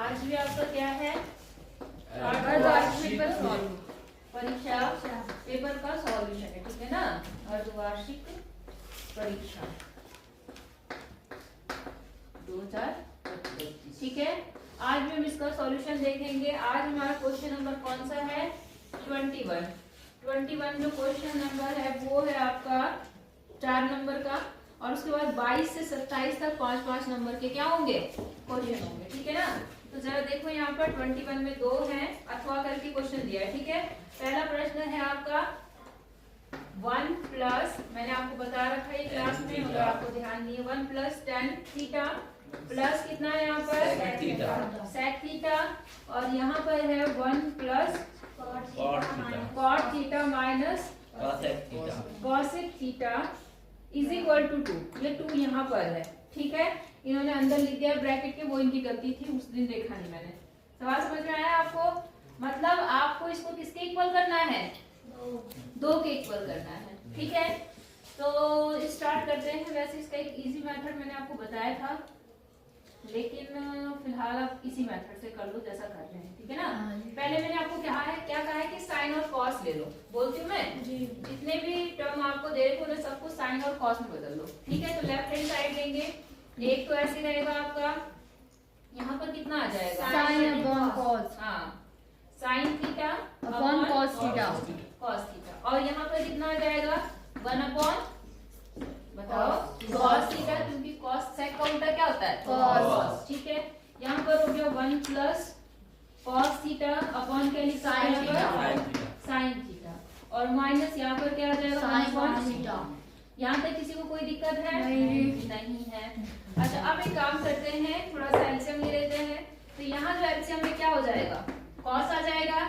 आज भी आपका क्या है, अर्धवार्षिक परीक्षा पेपर का सॉल्यूशन है, ठीक है ना। अर्धवार्षिक परीक्षा 2025, ठीक है। आज भी हम इसका सॉल्यूशन देखेंगे। आज हमारा क्वेश्चन नंबर कौन सा है, 21 जो क्वेश्चन नंबर है वो है आपका 4 नंबर का, और उसके बाद 22 से 27 तक 5-5 नंबर के क्या होंगे, क्वेश्चन होंगे, ठीक है ना। तो जरा देखो यहाँ पर 21 में 2 हैं, अथवा करके क्वेश्चन दिया है, ठीक है। पहला प्रश्न है आपका 1 प्लस, मैंने आपको बता रखा है क्लास में, अगर आपको ध्यान नहीं है, 1 प्लस tan थीटा प्लस कितना है यहाँ पर sec थीटा, और यहाँ पर है 1 plus cot theta minus cosec theta is equal to 2। ये 2 यहाँ पर है, ठीक है। इन्होंने अंदर लिख दिया ब्रैकेट के, वो इनकी गलती थी, उस दिन देखा नहीं मैंने। सवाल समझ में आया आपको? मतलब आपको इसको किसके इक्वल करना है, 2 के इक्वल करना है, ठीक है। तो स्टार्ट करते हैं। वैसे इसका एक इजी मेथड मैंने आपको बताया था, लेकिन फिलहाल आप इसी मेथड से कर लो जैसा कर रहे हैं, ठीक है ना। पहले मैंने आपको क्या कहा है कि साइन और कॉस ले लो, बोलती हूँ मैं जी। जितने भी टर्म आपको दे रहे उन्हें सबको साइन और कॉस में बदल लो, ठीक है। तो लेफ्ट हैंड साइड लेंगे, एक तो ऐसे रहेगा आपका, यहाँ पर कितना आ जाएगा, साइन अपॉन कॉस, हाँ sine theta upon cos theta, और यहाँ पर कितना आ जाएगा 1 अपॉन, बताओ, कॉस थीटा, क्योंकि कॉस सेक का उल्टा क्या होता है, कॉस, ठीक है। यहाँ पर हो गया 1 प्लस कॉस थीटा अपॉन क्या लिखा है, साइन थीटा, और माइनस यहाँ पर क्या आ जाएगा, साइन थीटा। यहाँ तक किसी को कोई दिक्कत है? नहीं है। अच्छा, अब एक काम करते हैं, थोड़ा सा एलसीएम ले लेते हैं। तो यहाँ जो एलसीएम में क्या हो जाएगा, कॉस आ जाएगा,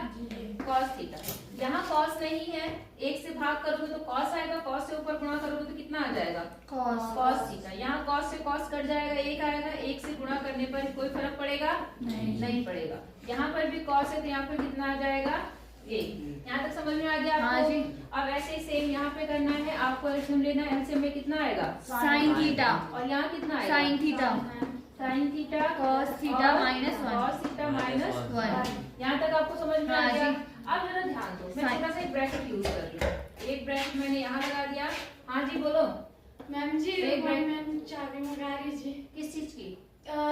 कॉस थीटा। यहाँ कॉस नहीं है, 1 से भाग करोगे तो कॉस आएगा, कॉस से ऊपर गुणा करोगे तो कितना आ जाएगा, कॉस थीटा। यहाँ कॉस से कॉस कट जाएगा, 1 आएगा, 1 से गुणा करने पर कोई फर्क पड़ेगा नहीं पड़ेगा। यहाँ पर भी कॉस है तो यहाँ पर कितना आ जाएगा, ये। यहाँ तक समझ में आ गया आपको? हाँ जी। अब ऐसे ही सेम यहाँ पे करना है आपको, एलसीएम लेना है। एलसीएम में कितना आएगा, साइन थीटा, और यहाँ कितना आएगा, sine theta, sine theta cos theta minus 1, cos theta minus 1। यहाँ तक आपको समझ में आ गया? अब जरा ध्यान दो, मैं छोटा सा एक ब्रैकेट यूज कर रही हूँ। एक ब्रैकेट मैंने यहाँ लगा दिया। हाँ जी बोलो मैम जी। एक मैम चाबी मंगा लीजिए। किस चीज की?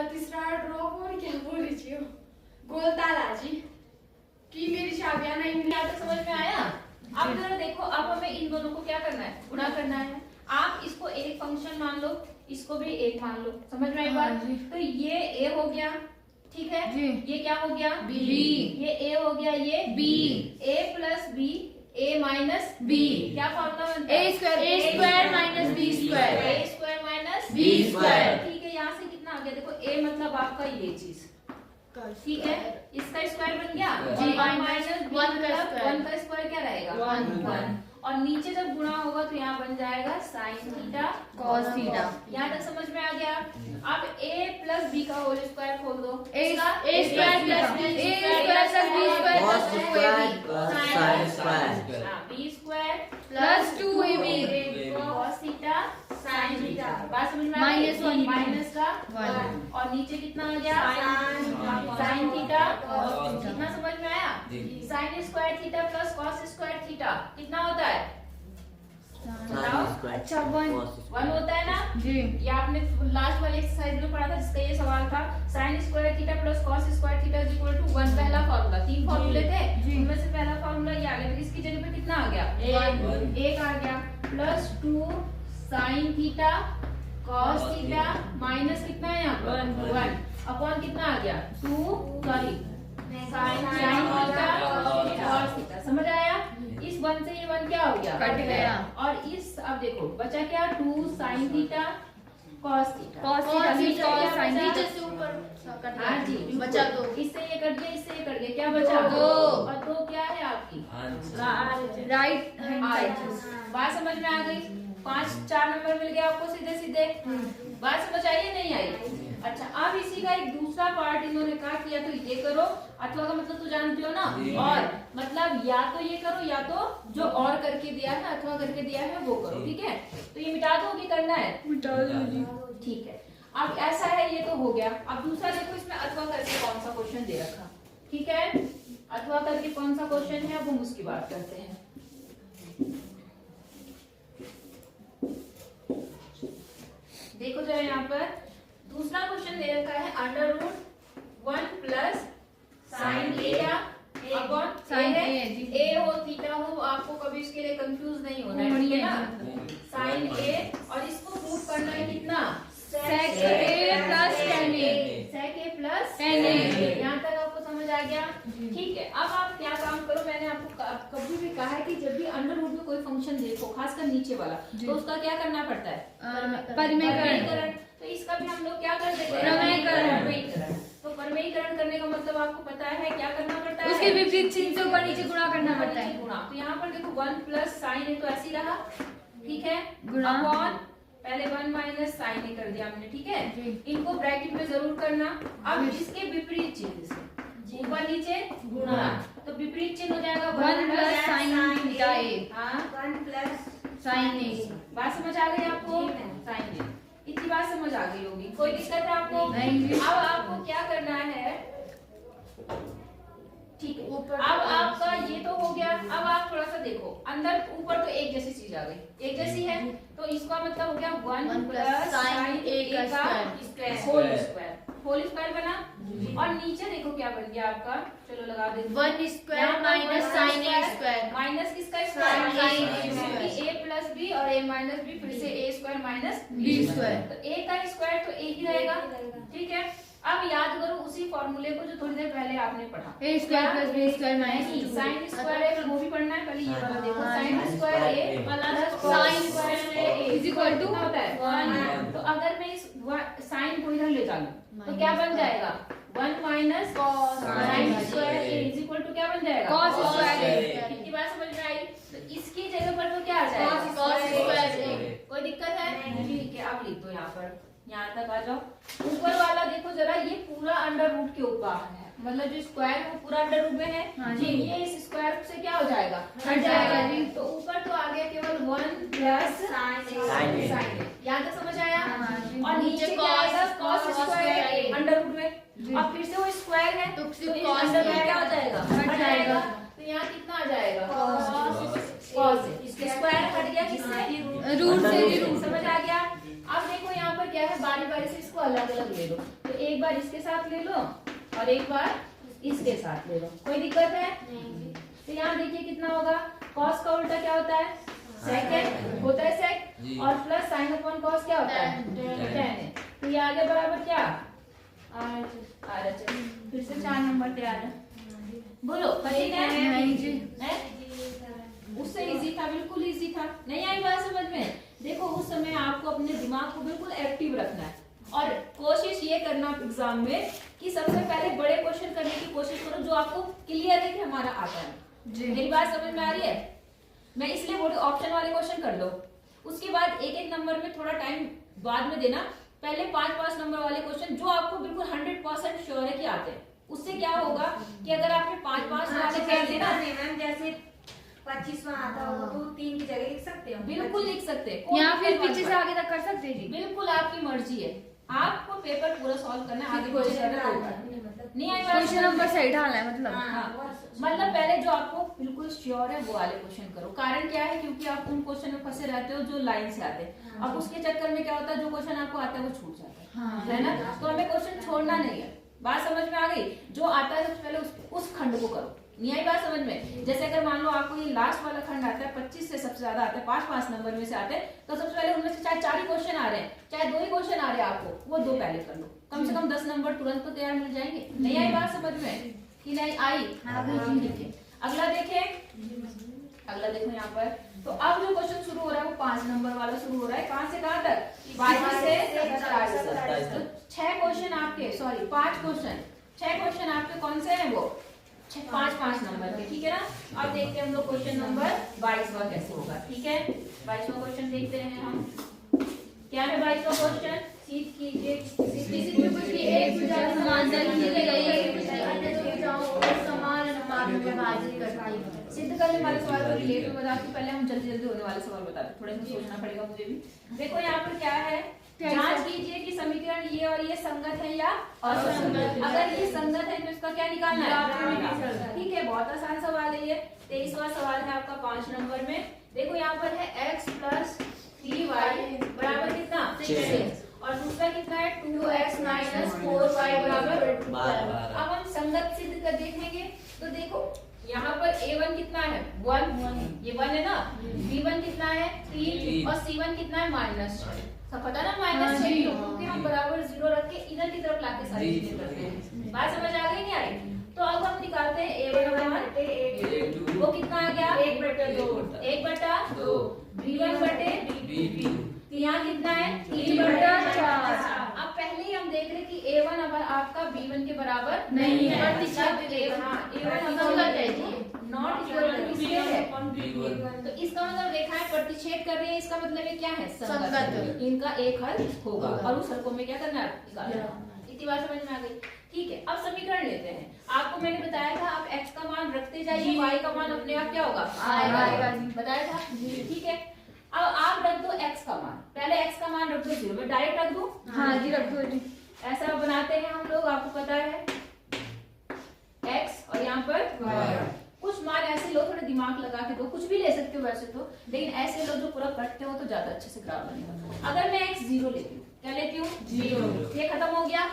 तीसरा ड्रॉप, और क्या बोल रही हो, गोलताला जी की मेरी चाबियां नहीं मिली। यहाँ तक समझ में आया? अब जरा देखो, अब हमें इन दोनों को क्या करना है, गुणा करना है। आप इसको एक फंक्शन मान लो, इसको भी एक मान लो, समझ में आई बात? तो ये ए हो गया, ठीक है जी। ये क्या हो गया, बी। ये ए हो गया, ये बी। ए प्लस बी, ए माइनस बी, क्या फॉर्मूला बनता है, ए स्क्वायर माइनस बी स्क्वायर, ए स्क्वायर माइनस बी स्क्वायर, ठीक है। यहाँ से कितना आ गया, देखो ए मतलब आपका ये चीज, ठीक है। इसका स्क्वायर बन गया, जी। माइनस 1 का स्क्वायर क्या रहेगा, 1, और नीचे जब गुणा होगा तो यहाँ बन जाएगा साइन थीटा कॉस थीटा। यहाँ तक समझ में आ गया? अब a प्लस b का होल स्क्वायर खोल दो, a square plus b square plus b square cos square b square plus 2ab cos theta sine theta. बात समझ में आ गई? माइनस 1 माइनस का 1, और नीचे कितना आ गया, साइन थीटा। कितना समझ में आया? Sign square theta plus cos square theta कितना होता है, अच्छा 1 होता है ना जी। ये आपने लास्ट वाले एक्सरसाइज में पढ़ा था, जिसका ये सवाल था, sine square theta plus cos square theta is equal to 1। पहला फार्मूला, 3 फार्मूले थे, उनमें से पहला फार्मूला ये आ गया। इसकी जगह पे कितना आ गया, 1 आ गया, plus 2 sine theta cos theta minus कितना है यहाँ पर 1 अपॉन कितना आ गया 2 sorry sine theta cos theta. समझ आया? इस 1 से ये 1 क्या हो गया, कट गया। और इस अब देखो बचा क्या, 2 sine theta cos theta, cos theta sign नीचे से ऊपर हाँ जी बचा 2, इससे ये कट गया, इससे ये कट गया, क्या बचा 2, और 2 क्या है आपकी राइट हैंड साइड। बात समझ में आ गई? 4 नंबर मिल गया आपको सीधे सीधे। बात समझ आई या नहीं आई? अच्छा, अब इसी का एक दूसरा पार्ट इन्होंने कहा किया तो ये करो, अथवा का मतलब तो जानते हो ना, और मतलब या तो ये करो या तो जो और करके दिया है अथवा करके दिया है वो करो, ठीक है। तो ये मिटा दो कि करना है, मिटा दो जी। ठीक है। अब ऐसा है, ये तो हो गया। अब दूसरा देखो, इसमें अथवा करके कौन सा क्वेश्चन दे रखा, ठीक है, अथवा करके कौन सा क्वेश्चन है, अब हम उसकी बात करते हैं। देखो जरा यहाँ पर दूसरा क्वेश्चन दे रखा है √1 प्लस साइन ए या अपॉन sin है, A, जी। ए हो थीटा हो, आपको कभी इसके लिए कंफ्यूज नहीं होना है, ठीक है ना। साइन ए, और इसको प्रूव करना है कितना, sec A plus tan A। sec a plus tan A। यहाँ तक आपको समझ आ गया, ठीक है। अब आप क्या काम करो, मैंने आपको कभी भी कहा है कि जब भी अंडर रूट में कोई फंक्शन देखो, खासकर नीचे वाला, तो उसका क्या करना पड़ता है, परिमेयकरण। तो इसका भी हम लोग क्या कर देते हैं, प्रमेयीकरण। तो प्रमेयीकरण करने का मतलब आपको पता है क्या करना पड़ता है, उसके विपरीत चिन्ह से ऊपर नीचे गुणा करना पड़ता है। गुणा। तो यहाँ पर देखो 1 प्लस साइन ए तो ऐसे ही रहा, ठीक है, गुणा। अपॉन पहले 1 माइनस साइन ए कर दिया हमने, ठीक है, इनको ब्रैकेट में जरूर करना। अब इसके विपरीत चिन्ह से ऊपर नीचे गुणा, तो विपरीत चिन्ह हो जाएगा 1 प्लस साइन थीटा ए। हाँ, 1 प्लस साइन ए। बात समझ आ गई आपको, साइन ए, इतनी बात समझ आ गई होगी, कोई दिक्कत है आपको? नहीं। अब आपको क्या करना है, ठीक है, अब आपका ये तो हो गया। अब आप थोड़ा सा देखो, अंदर ऊपर तो एक जैसी चीज आ गई, एक जैसी है, तो इसका मतलब हो गया 1 प्लस साइन ए का स्क्वायर, होल स्क्वायर बना। और नीचे देखो क्या बन गया आपका, चलो लगा दे, 1 square minus sine A square. Minus किसका Sin A square, A plus B और ए माइनस बी, फिर से A square minus B square. तो ए का स्क्वायर तो ए ही रहेगा, ठीक है। अब याद करो उसी फॉर्मूले को जो थोड़ी देर पहले आपने पढ़ा, a square plus b square minus sine square है, वो भी पढ़ना है, पहले ये वाला देखो, sine square A plus Sin square a is equal to होता है 1। तो अगर मैं इस साइन को इधर ले जाऊं तो क्या बन जाएगा, 1 minus sine square A is equal to क्या बन जाएगा, cos स्क्वायर ए। कितनी बात समझ में आई? तो इसकी जगह पर तो क्या आ जाएगा, cos स्क्वायर ए। कोई दिक्कत है? ठीक है, अब लिख दो यहाँ पर, यहाँ तक आ जाओ। ऊपर वाला देखो जरा, ये पूरा अंडर रूट के ऊपर है, मतलब जो स्क्वायर है वो पूरा अंडर रूट में है, हाँ जी, ये इस स्क्वायर से क्या हो जाएगा, हट जाएगा जी। तो ऊपर तो आ गया केवल 1 प्लस साइन ए। साइन, यहाँ तक समझ आया? हाँ जी। और नीचे क्या cos आएगा, cos स्क्वायर ए। अंडर रूट में, जी। अब फिर से वो स्क्वायर है, तो तो सिर्फ इस cos अंडर ए। में क्या हो जाएगा, हट जाएगा। तो यहाँ कितना आ जाएगा, cos cos स्क्वायर हट गया किससे, रूट से जी, रूट। समझ आ गया? अब देखो यहाँ पर क्या है, बारी बारी से इसको अलग अलग ले लो, तो एक बार इसके साथ ले लो और एक बार इसके साथ ले लो, कोई दिक्कत है? तो यहाँ देखिए कितना होगा, cos का उल्टा क्या होता है, sec है, होता है sec, और प्लस sin अपॉन cos क्या होता है, tan है। तो ये आगे बराबर क्या, RHS। फिर से 4 नंबर तैयार है, बोलो कठिन है? नहीं जी। है? उससे इजी था, बिल्कुल इजी था, नहीं आई बात समझ में? देखो उस समय आपको अपने दिमाग को बिल्कुल एक्टिव रखना है और कोशिश ये करना एग्जाम में कि सबसे पहले बड़े क्वेश्चन करने की कोशिश करो जो आपको क्लियर है कि हमारा आता है जी। मेरी बात समझ में आ रही है? मैं इसलिए बोल रही हूँ ऑप्शन वाले क्वेश्चन कर लो, उसके बाद एक एक नंबर में थोड़ा टाइम बाद में देना, पहले 5-5 नंबर वाले क्वेश्चन जो आपको बिल्कुल 100% श्योर है कि आते हैं। उससे क्या होगा कि अगर आपने 5-5 वाले कर दिए ना, मैम जैसे 25वां आता होगा तो 3 की जगह लिख सकते हो, बिल्कुल लिख सकते हैं, या फिर पीछे से आगे तक कर सकते हैं जी। बिल्कुल आपकी मर्जी है, आपको पेपर पूरा सॉल्व करना है, आगे पीछे करना होगा। नहीं आई बात क्वेश्चन समझ में? नंबर सही डालना है मतलब। हाँ, मतलब पहले जो आपको बिल्कुल श्योर है वो वाले क्वेश्चन करो। कारण क्या है, क्योंकि आप उन क्वेश्चन में फंसे रहते हो जो लाइन से आते हैं। अब उसके चक्कर में क्या होता है, जो क्वेश्चन आपको आता है वो छूट जाता है, हाँ। है ना? तो हमें क्वेश्चन छोड़ना नहीं है, बात समझ में आ गई? जो आता है सबसे पहले उस खंड को करो, नहीं आई बात समझ में? जैसे अगर मान लो आपको ये लास्ट वाला खंड आता है, 25 से सबसे ज्यादा आता है, 5-5 नंबर में से आते हैं, तो सबसे पहले उनमें से चाहे 4 ही क्वेश्चन आ रहे हैं, चाहे 2 ही क्वेश्चन आ रहे हैं आपको, वो 2 पहले कर लो, कम से कम 10 नंबर तुरंत तो तैयार मिल जाएंगे। नहीं आई बात समझ में कि नहीं आई? ठीक है, अगला देखें, अगला देखो यहाँ पर। तो अब जो क्वेश्चन शुरू हो रहा है वो 5 नंबर वाला शुरू हो रहा है, कहाँ से कहाँ तक, 22 से 27 तक। तो 6 क्वेश्चन आपके, सॉरी 5 क्वेश्चन, 6 क्वेश्चन आपके कौन से हैं, वो 5-5 नंबर के, ठीक है ना? अब देखते हैं हम लोग क्वेश्चन नंबर 22वां कैसे होगा, ठीक है? 22वां क्वेश्चन देखते हैं हम, क्या है 22वां क्वेश्चन, सीख कीजिए। किसी त्रिभुज की एक भुजा समांतर खींची गई है, अन्य दो भुजाओं को समान अनुपात में विभाजित करती है। सिद्ध करने वाले सवाल को रिलेट में बताती हूँ, पहले हम जल्दी जल्दी होने वाले सवाल बताते हैं, थोड़ा सा सोचना पड़ेगा मुझे भी। देखो यहाँ पर क्या है, जांच कीजिए कि समिति समीकरण ये और ये संगत है या असंगत? अगर ये संगत है तो इसका क्या निकालना है? ठीक है, बहुत आसान सवाल है ये। 23वां सवाल है आपका 5 नंबर में। देखो यहाँ पर है x प्लस 3y बराबर कितना? 6 और दूसरा कितना है 2x माइनस 4y बराबर 12। अब हम संगत सिद्ध कर देखेंगे तो देखो यहाँ पर a1 कितना है 1, ये 1 है ना, b1 कितना है 3 और c1 कितना है -6। सब पता ना -6 क्योंकि हम बराबर 0 रख के इधर की तरफ लाके सारी चीजें करते हैं। बात समझ आ गई नहीं आई? तो अब हम निकालते हैं a1 बराबर वो कितना आ गया 1/2 b1 बटे यहाँ कितना है 3/4। अब पहले ही हम देख रहे कि a1 अब आपका b1 के बराबर नहीं है, नॉट इक्वल टू किसके है? तो इसका मतलब देखा है प्रतिच्छेद कर रहे हैं, इसका मतलब ये क्या है? संगत। इनका एक हल होगा और उस हल को हमें क्या करना है? निकालना। इतनी बात समझ में आ गई? ठीक है, अब समीकरण लेते हैं। आपको मैंने बताया था आप x का मान रखते जाइए, y का मान अपने आप क्या होगा? आएगा। बताया था, ठीक है। अब आप रख दो x का मान, पहले x का मान रख दो 0, मैं डायरेक्ट रख दूं? हाँ जी रख दो। ऐसा बनाते हैं हम लोग, आपको पता है x और यहाँ पर कुछ मान ऐसे लो, थोड़ा दिमाग लगा के दो, कुछ भी ले सकते हो वैसे तो, लेकिन ऐसे लो जो पूरा कटते हो तो ज्यादा अच्छे से ग्राफ बनेगा। अगर मैं x 0 लेती हूँ, क्या लेती हूँ? 0। ये खत्म हो गया।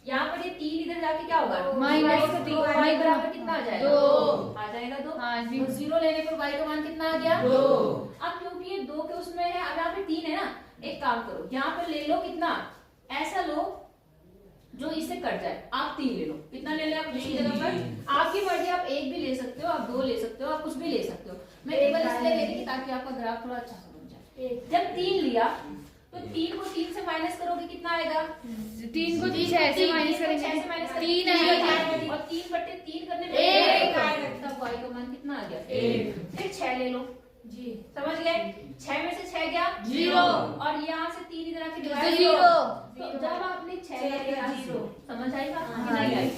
यहाँ पर ये 3 इधर जाके क्या होगा? -3y बराबर कितना आ जाएगा? 2 आ जाएगा। 2 तो 0 लेने पर y का मान कितना आ गया? 2। अब क्योंकि ये 2 के उसमें है, अब यहाँ पे 3 है ना, एक काम करो यहाँ पर ले लो कितना, ऐसा लो जो इससे कट जाए। आप 3 ले लो, कितना ले ले आप इसी जगह पर? आपकी मर्जी, आप 1 भी ले सकते हो, आप 2 ले सकते हो, आप कुछ भी ले सकते हो। मैं टेबल इसलिए ले रही ताकि आपका ग्राफ थोड़ा अच्छा समझ जाए। जब 3 लिया तो 3 को 3 से माइनस करोगे कितना आएगा? 3 को 6 से माइनस करेंगे 3 आएगा और 3/3 करने पे 1 आएगा। तब y का मान कितना आ गया? 1। फिर 6 ले लो जी, समझ गए? 6 में से 6 गया 0 और यहाँ से 3 इधर आके डिवाइड 0। तो जब आपने 6 लिया 0, समझ आएगा? नहीं आई?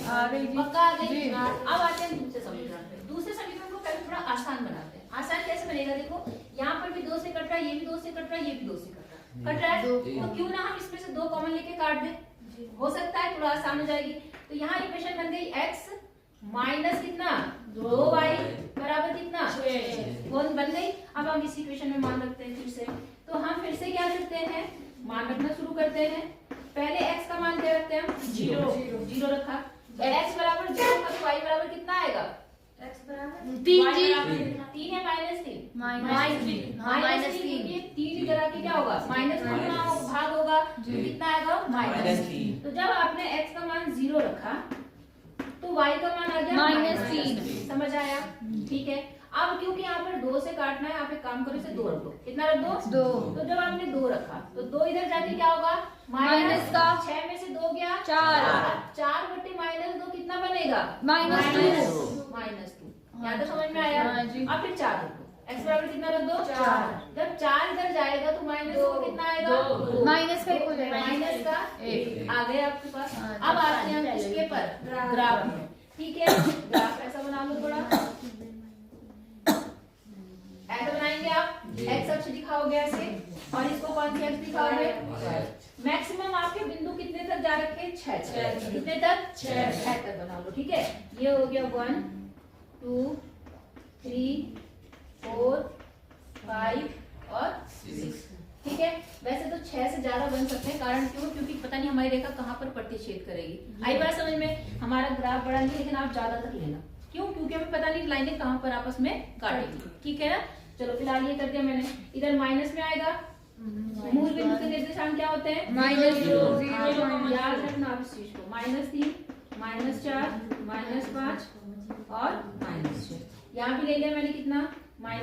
पक्का आ गई? अब आते हैं दूसरे समीकरण पे। दूसरे समीकरण को पहले थोड़ा आसान बनाते हैं। आसान कैसे बनेगा? देखो यहाँ पर भी 2 से कट रहा है, ये भी 2 से कट रहा है, ये भी 2 से कट रहा है, तो क्यों ना हम इसमें से 2 कॉमन लेके काट दें? हो सकता है, थोड़ा आसान हो जाएगी। तो यहाँ इक्वेशन बन गई x माइनस कितना 2y बराबर कितना 6 बन गई। अब हम इस इक्वेशन में मान रखते हैं फिर से। तो हम फिर से क्या करते हैं? मान रखना शुरू करते हैं। पहले x का मान क्या रखते हैं? 0 रखा। तो x बराबर 0 का तो y बराबर कितना आएगा? x बराबर 3 है -3 ये 3 इधर आके क्या होगा? -3 भाग होगा तो कितना आएगा? -3। तो जब आपने x का मान 0 रखा तो y का मान आ गया -3। समझ आया? ठीक है। अब क्योंकि यहाँ पर 2 से काटना है, आप एक काम करो, इसे 2 रख दो। कितना रख दो? 2। तो जब आपने 2 रखा तो 2 इधर जाके क्या होगा? माइनस का 6 में से 2 गया 4 बटे -2 कितना बनेगा? -2। यहाँ तो समझ में आया? अब फिर 4 रख दो, x बराबर कितना रख दो? 4। जब 4 इधर जाएगा तो -2 कितना आएगा? माइनस का 1 आ गया आपके पास। अब आते हैं हम किसके पर? ग्राफ में। ठीक है, ग्राफ ऐसा बना लो थोड़ा, ऐसा बनाएंगे आप। x अक्ष दिखाओगे ऐसे और इसको कौन सी अक्ष दिखाओगे? मैक्सिमम आपके बिंदु कितने तक जा रखे? 6 कितने तक? 6 तक बना लो। ठीक है, ये हो गया 1 2 3 4 5 और 6। ठीक है, वैसे तो 6 से ज्यादा बन सकते हैं, कारण क्यों? क्योंकि पता नहीं हमारी रेखा कहाँ पर प्रतिच्छेद करेगी। आई बात समझ में? हमारा ग्राफ बड़ा नहीं, लेकिन आप ज्यादा तक लेना। क्यों? क्योंकि हमें पता नहीं लाइनें कहाँ पर आपस में काटेगी। ठीक है ना? चलो फिलहाल ये कर दिया मैंने। इधर माइनस में आएगा, मूल बिंदु के निर्देशांक क्या होते हैं? -0 याद रखना आप इस चीज को। -3 -4 -5 और -6। यहाँ भी ले लिया मैंने कितना? -1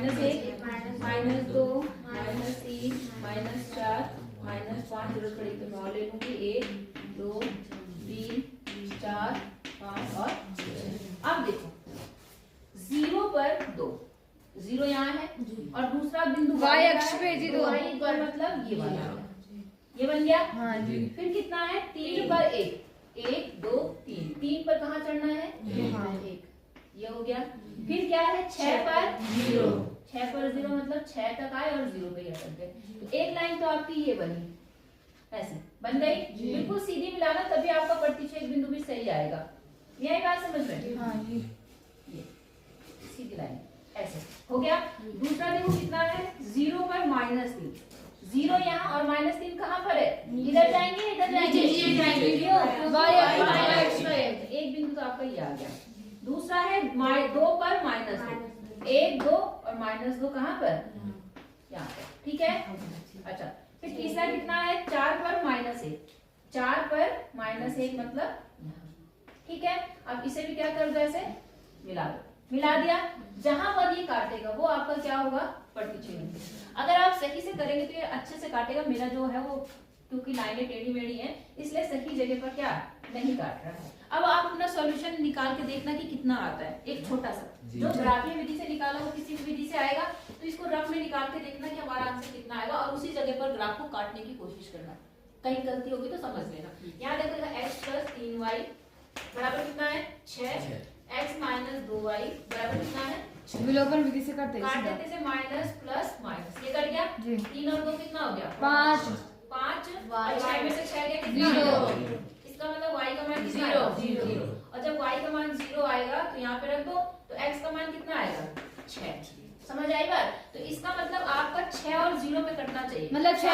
-2 -3 -4 -5। जरूरत पड़ी तो 9 ले लूंगी। 1 2 3 4 5 और 6। अब देखो 0 पर 2, 0 यहाँ है और दूसरा बिंदु y अक्ष पे जी 2 पर, मतलब ये वाला ये बन गया। हाँ जी। फिर कितना है? 3 पर 1 1 2 3 3 पर कहाँ चढ़ना है? 1 ये हो गया। फिर क्या है? 6 पर 0 6 पर 0 मतलब 6 तक आए और 0 पे अटक गए। तो एक लाइन तो आपकी ये बनी। ऐसे बन गई, बिल्कुल सीधी मिलाना, तभी आपका प्रतिच्छेद बिंदु भी सही आएगा। यही बात समझ रहे हैं? ये सीधी लाइन ऐसे हो गया। दूसरा देखो कितना है, 0 पर -3, 0 यहाँ और -3 कहाँ पर है, इधर जाएंगे इधर जाएंगे, एक बिंदु तो आपका ये आ गया। दूसरा है 2 पर -2, 1 2 और -2 कहाँ पर, यहाँ पर, ठीक है। अच्छा, फिर तीसरा कितना है, 4 पर -1, 4 पर -1 मतलब ठीक है। अब इसे भी क्या कर दो, ऐसे मिला दो, मिला दिया। जहां पर ये काटेगा वो आपका क्या होगा, प्रतिच्छेद। अगर आप सही से करेंगे तो ये अच्छे से काटेगा। मेरा जो है वो क्योंकि लाइनें टेढ़ी मेढ़ी हैं, इसलिए सही जगह पर क्या नहीं काट रहा है। अब आप अपना सॉल्यूशन निकाल के देखना कि कितना आता है, एक छोटा सा जो ग्राफीय विधि से निकाला वो किसी भी विधि से आएगा, तो इसको रफ में निकाल के देखना कि हमारा आंसर कितना आएगा और उसी जगह पर ग्राफ को काटने की कोशिश करना। कहीं गलती होगी तो समझ लेना। यहाँ देखो x + 3y बराबर कितना है, 6, x - 2y बराबर कितना है, विलोपन विधि से करते काट देते से माइनस प्लस माइनस, ये कट गया, जी। 3 और 2 कितना हो गया, 5 और 6 में से 6 गया कितना, 0। इसका मतलब y का मान कितना आएगा, 0। और जब y का मान 0 आएगा तो यहाँ पे रख दो, तो x का मान कितना आएगा, 6। समझ आई बात? तो इसका मतलब आपका 6 और 0 पे कटना चाहिए, मतलब 6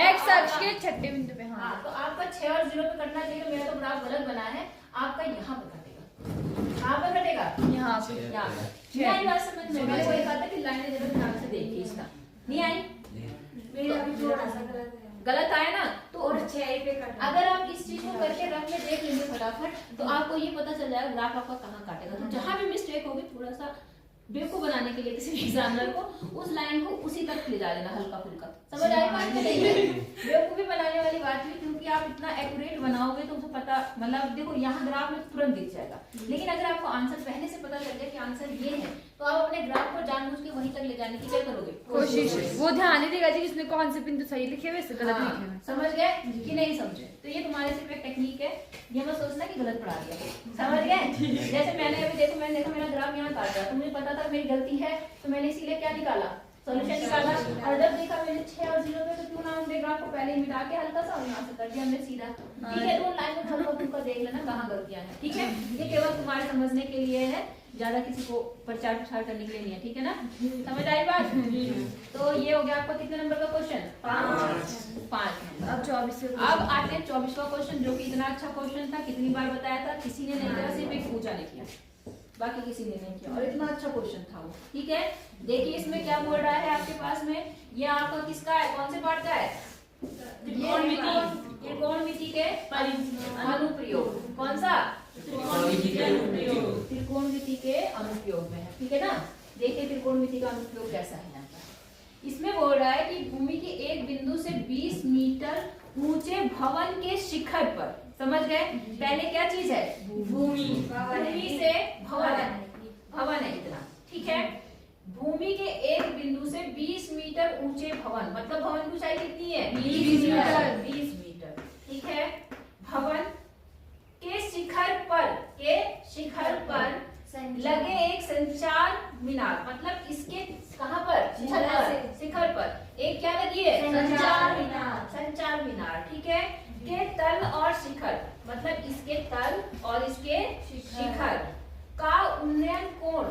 x अक्ष के छठे बिंदु पे। हाँ, तो आपका 6 और 0 पे कटना चाहिए। तो मेरा तो ग्राफ गलत बना है, आपका यहाँ पे कटेगा। कहाँ पे कटेगा, यहाँ पे। यहाँ पे। नहीं आई बात समझ में? मैंने वही कहा था कि लाइनें जरा ध्यान से देखिए, इसका नहीं आई, मेरा भी थोड़ा सा गलत आया ना। तो और 6 पे करना। अगर आप इस चीज को करके रफ में देख लेंगे फटाफट, तो आपको ये पता चल जाएगा ग्राफ आपका कहाँ काटेगा। तो जहां भी मिस्टेक होगी, थोड़ा सा बेवकूफ बनाने के लिए किसी भी एग्जामिनर को उस लाइन को उसी तक ले जा लेना, हल्का फुल्का। समझ आई बात नहीं है? बेवकूफी बनाने वाली बात नहीं, क्योंकि आप इतना एक्यूरेट बनाओगे तो उसे पता, मतलब देखो यहाँ ग्राफ में तुरंत दिख जाएगा। लेकिन अगर आपको आंसर पहले से पता चल जाए कि आंसर ये है, तो आप अपने ग्राफ को जानबूझ के वहीं तक ले जाने की क्या करोगे, कोशिश। वो ध्यान नहीं देगा जी इसने कौन से बिंदु सही लिखे हुए, गलत लिखे हुए। समझ गए कि नहीं समझे? तो ये तुम्हारे सिर्फ एक टेक्निक है, ये मत सोचना कि गलत पढ़ा दिया। समझ गए? जैसे मैंने अभी देखो, मैंने देखा मेरा ग्राफ यहाँ काट रहा, तो मुझे पता था मेरी गलती है, तो मैंने इसीलिए क्या निकाला, सॉल्यूशन निकाला। और जब देखा मैंने 6 और 0 पे, तो क्यों ना हमने ग्राफ को पहले ही मिटा के हल्का सा और यहाँ से कर दिया हमने सीधा। ठीक है, तो लाइन में हल्का फुल्का देख लेना कहाँ गलतियां हैं। ठीक है, ये केवल तुम्हारे समझने के लिए है, ज्यादा किसी को प्रचार प्रसार करने के लिए नहीं है। ठीक है ना, समझ आई बात? तो ये हो गया आपका कितने नंबर का क्वेश्चन, 5 नंबर। अब 24 से अब आते हैं 24वां क्वेश्चन, जो कि इतना अच्छा क्वेश्चन था, कितनी बार बताया था, किसी ने नहीं किया, सिर्फ एक पूजा ने किया, बाकी किसी ने नहीं किया, और इतना अच्छा क्वेश्चन था वो। ठीक है, देखिए इसमें क्या बोल रहा है आपके पास में, ये आपका किसका है, कौन से पार्ट का है, त्रिकोणमिति के अनुप्रयोग। कौन सा, त्रिकोणमिति के अनुप्रयोग में है। ठीक है ना, देखिए त्रिकोणमिति का अनुप्रयोग कैसा है यहाँ पर। इसमें बोल रहा है कि भूमि के एक बिंदु से 20 मीटर ऊंचे भवन के शिखर पर, समझ गए, पहले क्या चीज है, भूमि, भूमि से भवन है, भवन है इतना। ठीक है, भूमि के एक बिंदु से 20 मीटर ऊंचे भवन, मतलब भवन की ऊंचाई कितनी है, 20 मीटर, 20 मीटर। ठीक है, भवन के शिखर पर लगे एक संचार मीनार, मतलब इसके कहाँ पर, शिखर पर एक क्या लगी है, संचार मीनार। ठीक है, के तल और शिखर, मतलब इसके तल और इसके शिखर का उन्नयन कोण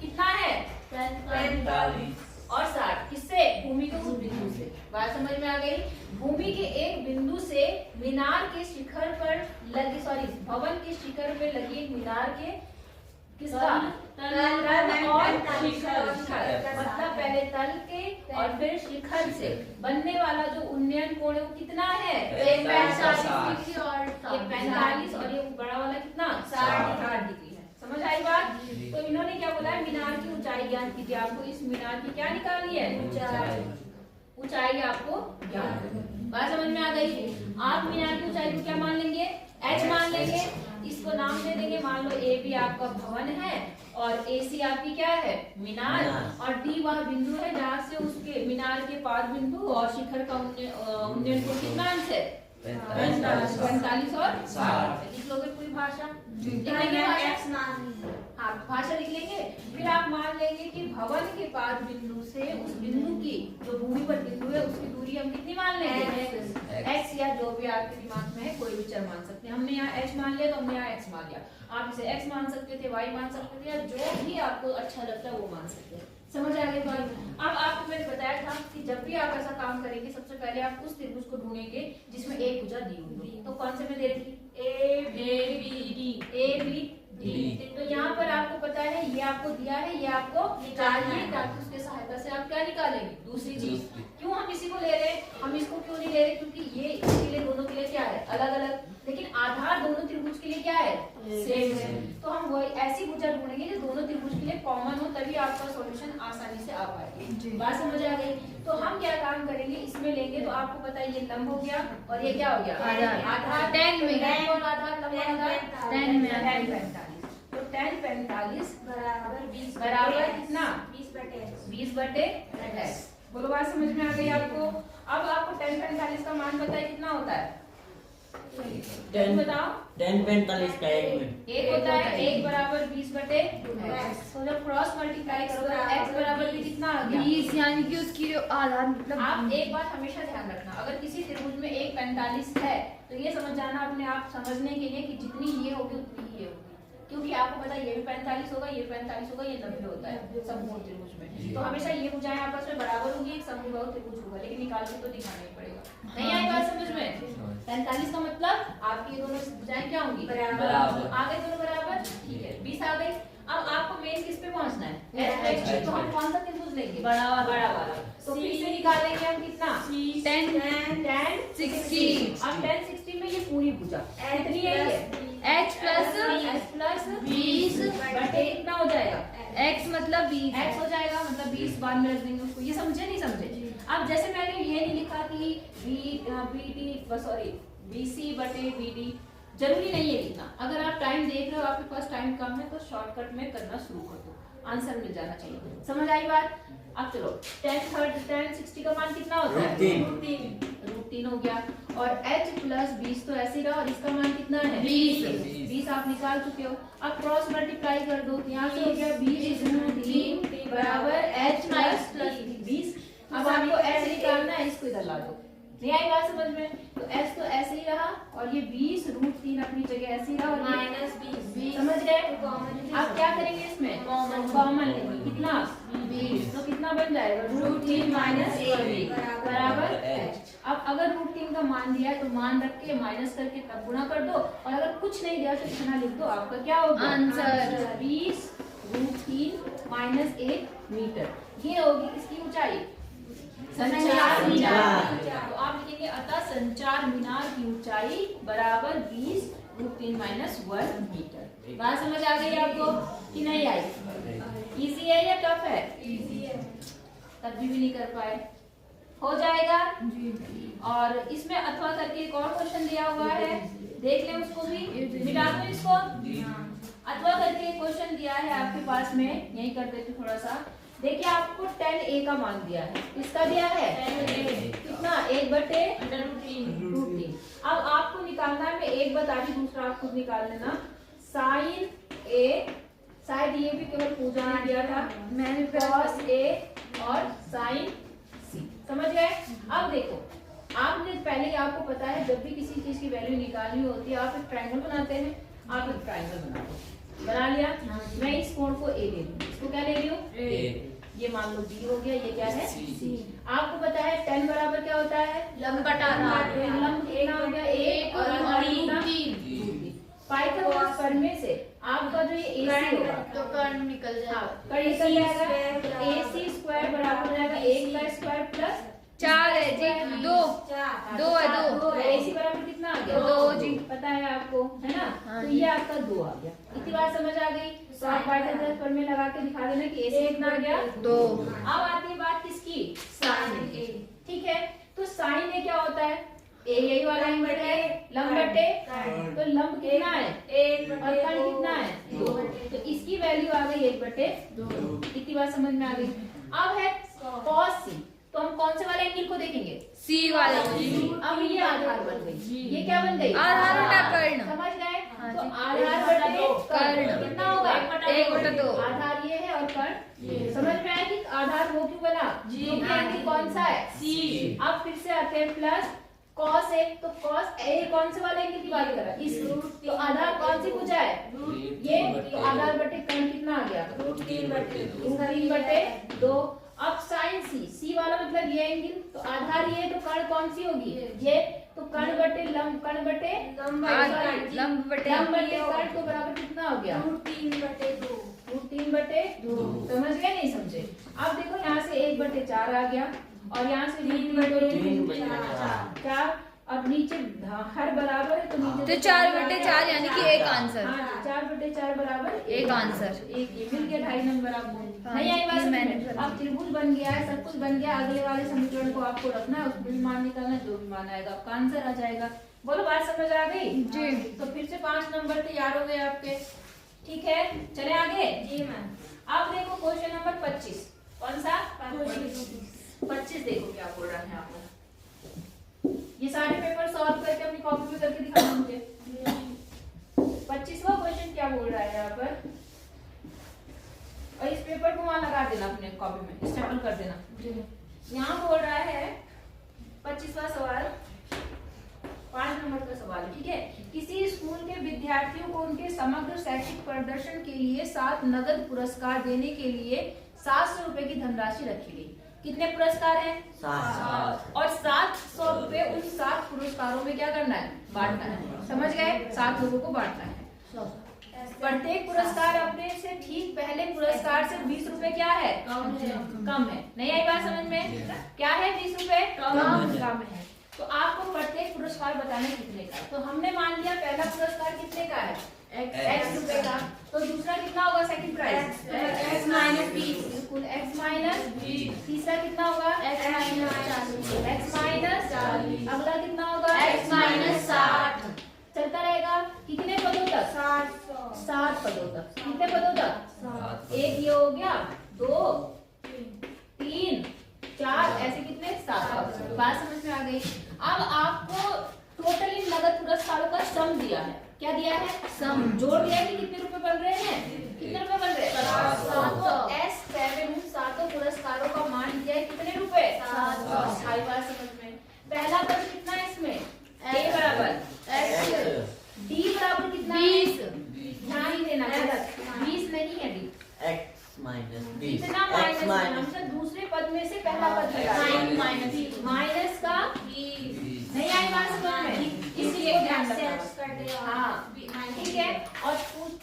कितना है, 45 और 60। किससे, भूमि के उस बिंदु से। बात समझ में आ गई? भूमि के एक बिंदु से मीनार के शिखर पर लगी, भवन के शिखर पे लगी एक मीनार के किसका, तल और शिखर, मतलब पहले तल के और फिर शिखर से बनने वाला जो उन्नयन कोण है वो कितना है, 45 और 45, और ये बड़ा वाला कितना, 60 डिग्री है। समझ आई बात? तो इन्होंने क्या बोला है, मीनार की ऊंचाई ज्ञात कीजिए। आपको इस मीनार की क्या निकालनी है, ऊंचाई आपको ज्ञात। बात समझ में आ गई? आप मीनार की ऊंचाई को क्या मान लेंगे, h मान लेंगे, इसको नाम दे देंगे, मान लो ए बी आपका भवन है और ए सी आपकी क्या है, मीनार, और डी वह बिंदु है जहाँ से उसके मीनार के पाद बिंदु और शिखर का उन्नयन कोण कितना अंश है, 45 और 60। लिख लोगे पूरी भाषा लिख लेंगे भाषा। हाँ भाषा लिख लेंगे। फिर आप मान लेंगे कि भवन के पाद बिंदु से उस बिंदु की जो भूमि पर बिंदु है उसकी दूरी हम कितनी मान लेंगे, x या जो भी आपके दिमाग में है कोई भी चर मान सकते हैं। हमने यहाँ h मान लिया तो हमने यहाँ x मान लिया, आप इसे x मान सकते थे, y मान सकते थे, या जो भी आपको अच्छा लगता है वो मान सकते हैं। समझ आ गई बात। अब आपको मैंने बताया था कि जब भी आप ऐसा काम करेंगे सबसे पहले आप उस त्रिभुज को ढूंढेंगे जिसमें एक भुजा दी हुई है। तो कौन से में दे रखी, ए बी डी। तो यहाँ पर आपको पता है ये आपको दिया है, ये आपको निकालिए ताकि उसके सहायता से आप क्या निकालेंगे, दूसरी चीज। क्यों हम इसी को ले रहे हैं, हम इसको क्यों नहीं ले रहे, क्योंकि ये इसके लिए दोनों के लिए क्या है, अलग अलग, लेकिन आधार दोनों त्रिभुज के लिए क्या है, सेम है। तो हम वही ऐसी भुजा ढूंढेंगे जो दोनों त्रिभुज के लिए कॉमन हो, तभी आपका सॉल्यूशन आसानी से आ पाएगा। बात समझ आ गई। तो हम क्या काम करेंगे, इसमें लेंगे तो आपको पता है ये लंब हो गया और ये क्या हो गया, आधार। 10 में कौन आधार, लंब आधार 10 में 10 45। तो 10 45 बराबर कितना, 20/10। बोलो बात समझ में आ गई आपको। अब आपको 10 45 का मान पता है कितना होता है, 10 बताओ। 10 45 का 1 में एक होता है 1 बराबर 20/x। तो जब क्रॉस मल्टीप्लाई करोगे x बराबर भी कितना आ गया, 20, यानी कि उसकी आधार मतलब आप एक बात हमेशा ध्यान रखना, अगर किसी त्रिभुज में 1 45 है तो ये समझ जाना अपने आप समझने के लिए कि जितनी ये होगी उतनी ही ये होगी, क्योंकि आपको पता है ये भी 45 होगा, ये 45 होगा, ये 90 होता है समकोण त्रिभुज में। तो हमेशा ये भुजाएं आपस में बराबर होंगी, एक समबाहु त्रिभुज होगा, लेकिन निकाल के तो दिखाना ही पड़ेगा। नहीं आई बात समझ में, 45 का मतलब आपकी ये दोनों भुजाएं क्या होंगी, बराबर। आ गए दोनों बराबर, ठीक है 20 आ गई। अब आपको मेन किस पे पहुंचना है, h। तो हम कौन सा त्रिभुज लेंगे, बड़ा वाला। तो फिर से निकालेंगे हम कितना, 10 10 60। अब 10 60 में ये पूरी भुजा कितनी है, ये h प्लस 20 बटे कितना हो जाएगा, x मतलब 20 x हो जाएगा, मतलब 20 बाद में रख देंगे उसको। ये समझे नहीं समझे। अब जैसे मैंने ये नहीं लिखा कि BC बटे BD, जरूरी नहीं है लिखना। अगर आप टाइम देख रहे हो आपके पास टाइम कम है तो शॉर्टकट में करना शुरू कर दो, आंसर मिल जाना चाहिए। समझ आई बात। अब चलो 10 60 का मान कितना होता है, √3 हो गया। और h प्लस 20 तो ऐसे ही रहा, और इसका मान कितना है, 20 आप निकाल चुके हो। अब क्रॉस मल्टीप्लाई कर दो, यहाँ से हो गया 20 बराबर h प्लस 20। अब आपको h निकालना है, इसको इधर ला दो। नहीं आई बात समझ में। तो s तो ऐसे ही रहा और ये 20 √3 अपनी जगह ऐसे ही रहा, और -20 समझ गए। अब क्या करेंगे, इसमें कॉमन लेंगे, कितना 20। तो कितना बन जाएगा, √3 - बराबर h। अब अगर √3 का मान दिया है तो मान रख के माइनस करके तब गुणा कर दो, और अगर कुछ नहीं दिया तो इतना लिख दो, आपका क्या होगा आंसर। 20 √3 - 1 मीटर। ये होगी इसकी ऊंचाई, संचार मीनार। तो आप लिखेंगे अतः संचार मीनार की ऊंचाई बराबर 20 √3 - 1 मीटर। बात समझ आ गई आपको कि नहीं आई, इजी है या टफ है, तब भी नहीं कर पाए, हो जाएगा। और इसमें अथवा करके एक और क्वेश्चन दिया हुआ है, देख लें उसको भी, मिटा दो इसको। अथवा करके एक क्वेश्चन दिया है आपके पास में, यही कर देते थोड़ा सा। देखिए आपको 10a का मान दिया है, किसका दिया है, कितना 1/√3। अब आपको निकालना है, मैं एक बता दी, दूसरा आप खुद निकाल लेना। sin a, शायद ये भी केवल पूजा ने दिया था, मैंने cos a और sin c, समझ गए। अब देखो आपने पहले ही आपको पता है जब भी किसी चीज की वैल्यू निकालनी होती है आप एक ट्रायंगल बनाते हैं, आप एक ट्रायंगल बना लिया। मैं इस कोण को a ले लूं, इसको क्या ले रही हूँ, ये मान लो b हो गया, ये क्या है c। आपको पता है 10 बराबर क्या होता है, लंब बटा आधार। लंब कितना हो गया, 1 और आधार कितना 3। पाइथागोरस प्रमेय से आपका जो ये AC होगा तो कर्ण निकल जाएगा, कर्ण निकल जाएगा। AC² बराबर हो जाएगा 1 का स्क्वायर प्लस 4 है जी, 2 है 2। AC बराबर कितना आ गया, 2 जी, पता है आपको, है ना। तो ये आपका 2 आ गया, इतनी बात समझ आ गई। तो आप पाइथागोरस प्रमेय लगा के दिखा देना कि AC कितना आ गया, 2। अब आती है बात किसकी, साइन A, ठीक है। तो साइन A क्या होता है, A यही वाला एंगल है, लंब बटे, तो लंब कितना है 1 और कर्ण कितना है 2, तो इसकी वैल्यू आ गई 1/2। इतनी बात समझ में आ गई। अब है cos C, तो हम कौन से वाले एंगल को देखेंगे, C वाला। अब ये आधार बन गई, ये क्या बन गई, आधार बटा कर्ण। समझ गए। तो तो आधार बटे कर्ण कितना होगा? 1/2। आधार ये है और कर्ण समझ में आया कि आधार वो क्यों बना? क्योंकि एंगल कौन सा है? सी। अब फिर से आते हैं प्लस cos a, तो cos a कौन से वाले एंगल की बात कर रहा है? इस तो आधार कौन सी पूछा है? ये तो आधार बटे कर्ण कितना आ गया? इसका 3/2। अब साइन सी वाला मतलब ये एंगल, तो आधार ये तो कर्ण कौन सी होगी? ये तो कर्ण बटे लंब, कर्ण बटे लंब बटे कर्ण तो बराबर कितना हो गया? √3/2। समझ गए नहीं समझे? अब देखो यहाँ से 1/4 आ गया और यहाँ से 3/4। अब नीचे हर बराबर है तो नीचे तो 4/4 यानी कि एक आंसर। 4/4 बराबर एक आंसर। एक ये मिल गया 2.5 नंबर आपको। नहीं आई बात ये मैंने समझ? अब त्रिभुज बन गया है, सब कुछ बन गया। अगले वाले समीकरण को आपको रखना है, उसमें भी मान निकालना है, जो भी मान आएगा आपका आंसर आ जाएगा। बोलो बात समझ आ गई? जी। तो फिर से 5 नंबर तैयार हो गए आपके। ठीक है, चले आगे। जी मैम। अब देखो क्वेश्चन नंबर 25। कौन सा? 25 देखो क्या बोल रहा है आपको। ये सारे पेपर सॉल्व करके अपनी कॉपी पे करके दिखाना मुझे। 25वां क्वेश्चन क्या बोल रहा है यहाँ पर? और इस पेपर को वहां लगा देना अपने कॉपी में, स्टेपल कर देना। यहाँ बोल रहा है 25वां सवाल, 5 नंबर का सवाल, ठीक है। किसी स्कूल के विद्यार्थियों को उनके समग्र शैक्षिक प्रदर्शन के लिए 7 नगद पुरस्कार देने के लिए 700 रुपए की धनराशि रखी गई। कितने पुरस्कार हैं? 7। और 700 रुपए उन 7 पुरस्कारों में क्या करना है? बांटना है। समझ गए? 7 लोगों को बांटना है। प्रत्येक पुरस्कार अपने से ठीक पहले पुरस्कार से 20 रुपए क्या है? कम है। नहीं आई बात समझ में? क्या है? 20 रुपए कम है। तो आपको प्रत्येक पुरस्कार बताना कितने का। तो हमने मान लिया पहला पुरस्कार कितने का है? x रुपए का। तो दूसरा कितना होगा? Second price x - 20। बिल्कुल x - 20। तीसरा कितना होगा? x - 40। x - 40। अगला कितना होगा? x - 60। चलता रहेगा। कितने पदों तक? 7 पदों तक। कितने पदों तक? एक ये हो गया, 2 3 4 ऐसे कितने? 7। बात समझ में आ गई? अब आपको टोटल इन नगद पुरस्कारों का सम दिया है। क्या दिया है? सम जोड़ दिया है कि कितने रुपए बन रहे हैं? कितने रुपए बन रहे हैं? 7। तो S7 उन 7 पुरस्कारों का मान दिया है कितने रुपए? 7। आई बात समझ में? पहला पद कितना है इसमें? A बराबर x। D बराबर कितना है? 20। ध्यान देना, गलत 20 नहीं है D। x - 20। कितना माइनस? हमसे दूसरे पद में से पहला पद हटा माइनस का नहीं आई बात समझ में? इसलिए ध्यान रखना। हाँ ठीक है। और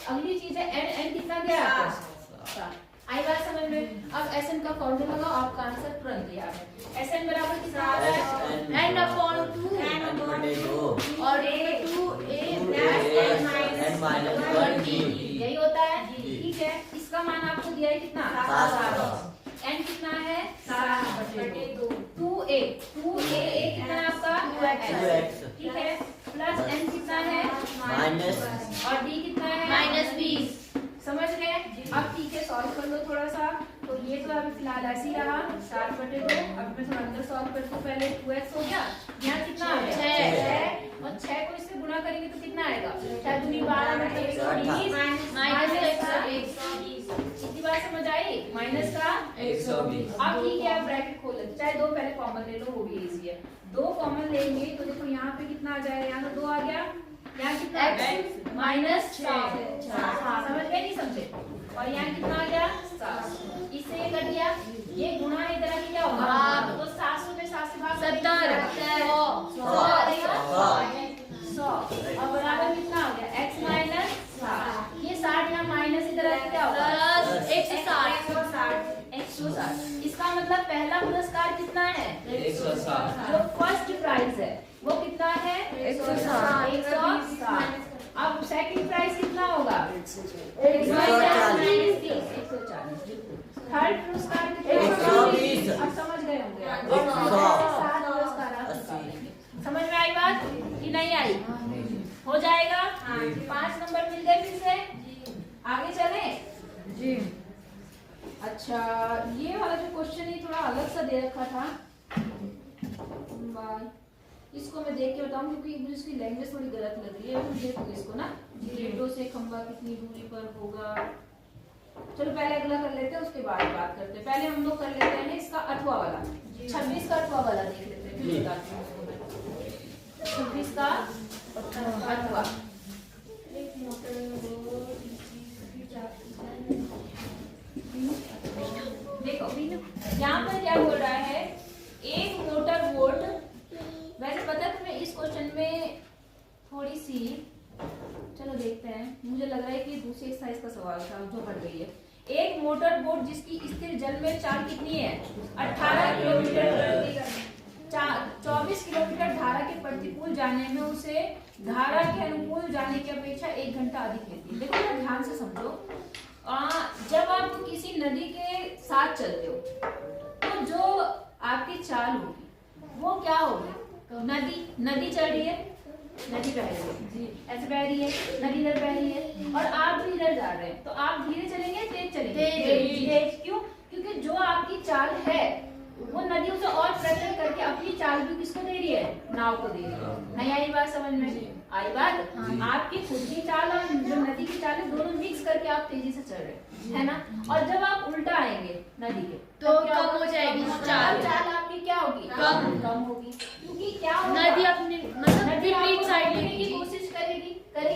अगली चीज है n कितना दिया है आपको? आई बात समझ में? अब Sn का फॉर्मूला लगाओ, आपका आंसर तुरंत तैयार है। Sn बराबर कितना आता है? n/2 और यही होता है। ठीक है, इसका मान आपको दिया है कितना? 7। n कितना है? 7/2। 2a कितना है आपका? 2x। ठीक है, प्लस n कितना है? माइनस और d कितना है? -20। समझ गए? अब ठीक है, सॉल्व कर लो थोड़ा सा। तो ये तो अभी फिलहाल ऐसे ही रहा 7/2। अब मैं थोड़ा अंदर सॉल्व करती हूँ। पहले 2x हो गया, यहाँ कितना आ गया? 6 और 6 को इससे गुणा करेंगे तो कितना आएगा? 6 दूनी 12 मतलब 120। इतनी बात समझ आई? माइनस का 120। अब ठीक है, आप ब्रैकेट खोल लेते, चाहे 2 पहले कॉमन ले लो, वो भी इजी है। 2 कॉमन लेंगे तो देखो यहाँ पे कितना आ जाएगा? यहाँ तो 2 आ गया, यहाँ कितना? x - 7। समझ गए नहीं समझे? और यहाँ कितना आ गया? 7। इससे ये कट गया, ये गुणा इधर आके क्या होगा? तो 700 में 7 से भाग 70। 100 और बराबर कितना हो गया? x - 7। ये 60 यहाँ माइनस इधर आके क्या होगा? 160। इसका मतलब पहला पुरस्कार कितना है? 160। जो फर्स्ट प्राइज है वो कितना है? 160। अब सेकंड प्राइज कितना होगा? 140। थर्ड पुरस्कार कितना? 120। अब समझ गए होंगे आप। 100। 7 पुरस्कार आप निकालेंगे। समझ में आई बात कि नहीं आई? हो जाएगा। 5 नंबर मिल गए फिर से। आगे चले जी। अच्छा, ये वाला जो क्वेश्चन ये थोड़ा अलग सा दे रखा था। इसको मैं देख के बताऊं क्योंकि मुझे इसकी लैंग्वेज थोड़ी गलत लग रही है। तो देखो इसको ना, प्लेटो से खंबा कितनी दूरी पर होगा। चलो पहले अगला कर लेते हैं, उसके बाद बात करते हैं। पहले हम लोग कर लेते हैं इसका अथवा वाला, 26 का अथवा वाला देख लेते हैं, फिर बताती हूँ उसको मैं। 26 का अथवा, देखो यहाँ पर क्या बोल रहा है, एक मोटर बोट। वैसे पता है तुम्हें इस क्वेश्चन में थोड़ी सी, चलो देखते हैं, मुझे लग रहा है कि दूसरी एक्सरसाइज का सवाल था जो हट गई है। एक मोटर बोट जिसकी स्थिर जल में चाल कितनी है, 18 किलोमीटर, 24 किलोमीटर धारा के प्रतिकूल जाने में उसे धारा के अनुकूल जाने की अपेक्षा 1 घंटा अधिक लेती है। देखो ना ध्यान से समझो, जब आप किसी नदी के साथ चलते हो तो जो आपकी चाल होगी वो क्या होगी, नदी चल रही है, नदी बह रही है जी, ऐसे बह रही है, नदी इधर बह रही है और आप भी इधर जा रहे हैं, तो आप धीरे चलेंगे तेज चलेंगे? तेज। क्यों? क्योंकि जो आपकी चाल है वो नदी उसे और प्रेशर करके अपनी चाल भी किसको दे रही है, नाव को दे रही है। नहीं आई बात समझ में? आई बात? आपकी खुद की चाल और जो नदी की चाल है दोनों मिक्स करके आप तेजी से चल रहे हैं, है ना। और जब आप उल्टा आएंगे नदी के तो कम हो जाएगी चाल आपकी, क्या होगी, कम होगी। क्योंकि क्या होगा, नदी अपनी मतलब विपरीत साइड की कोशिश करेगी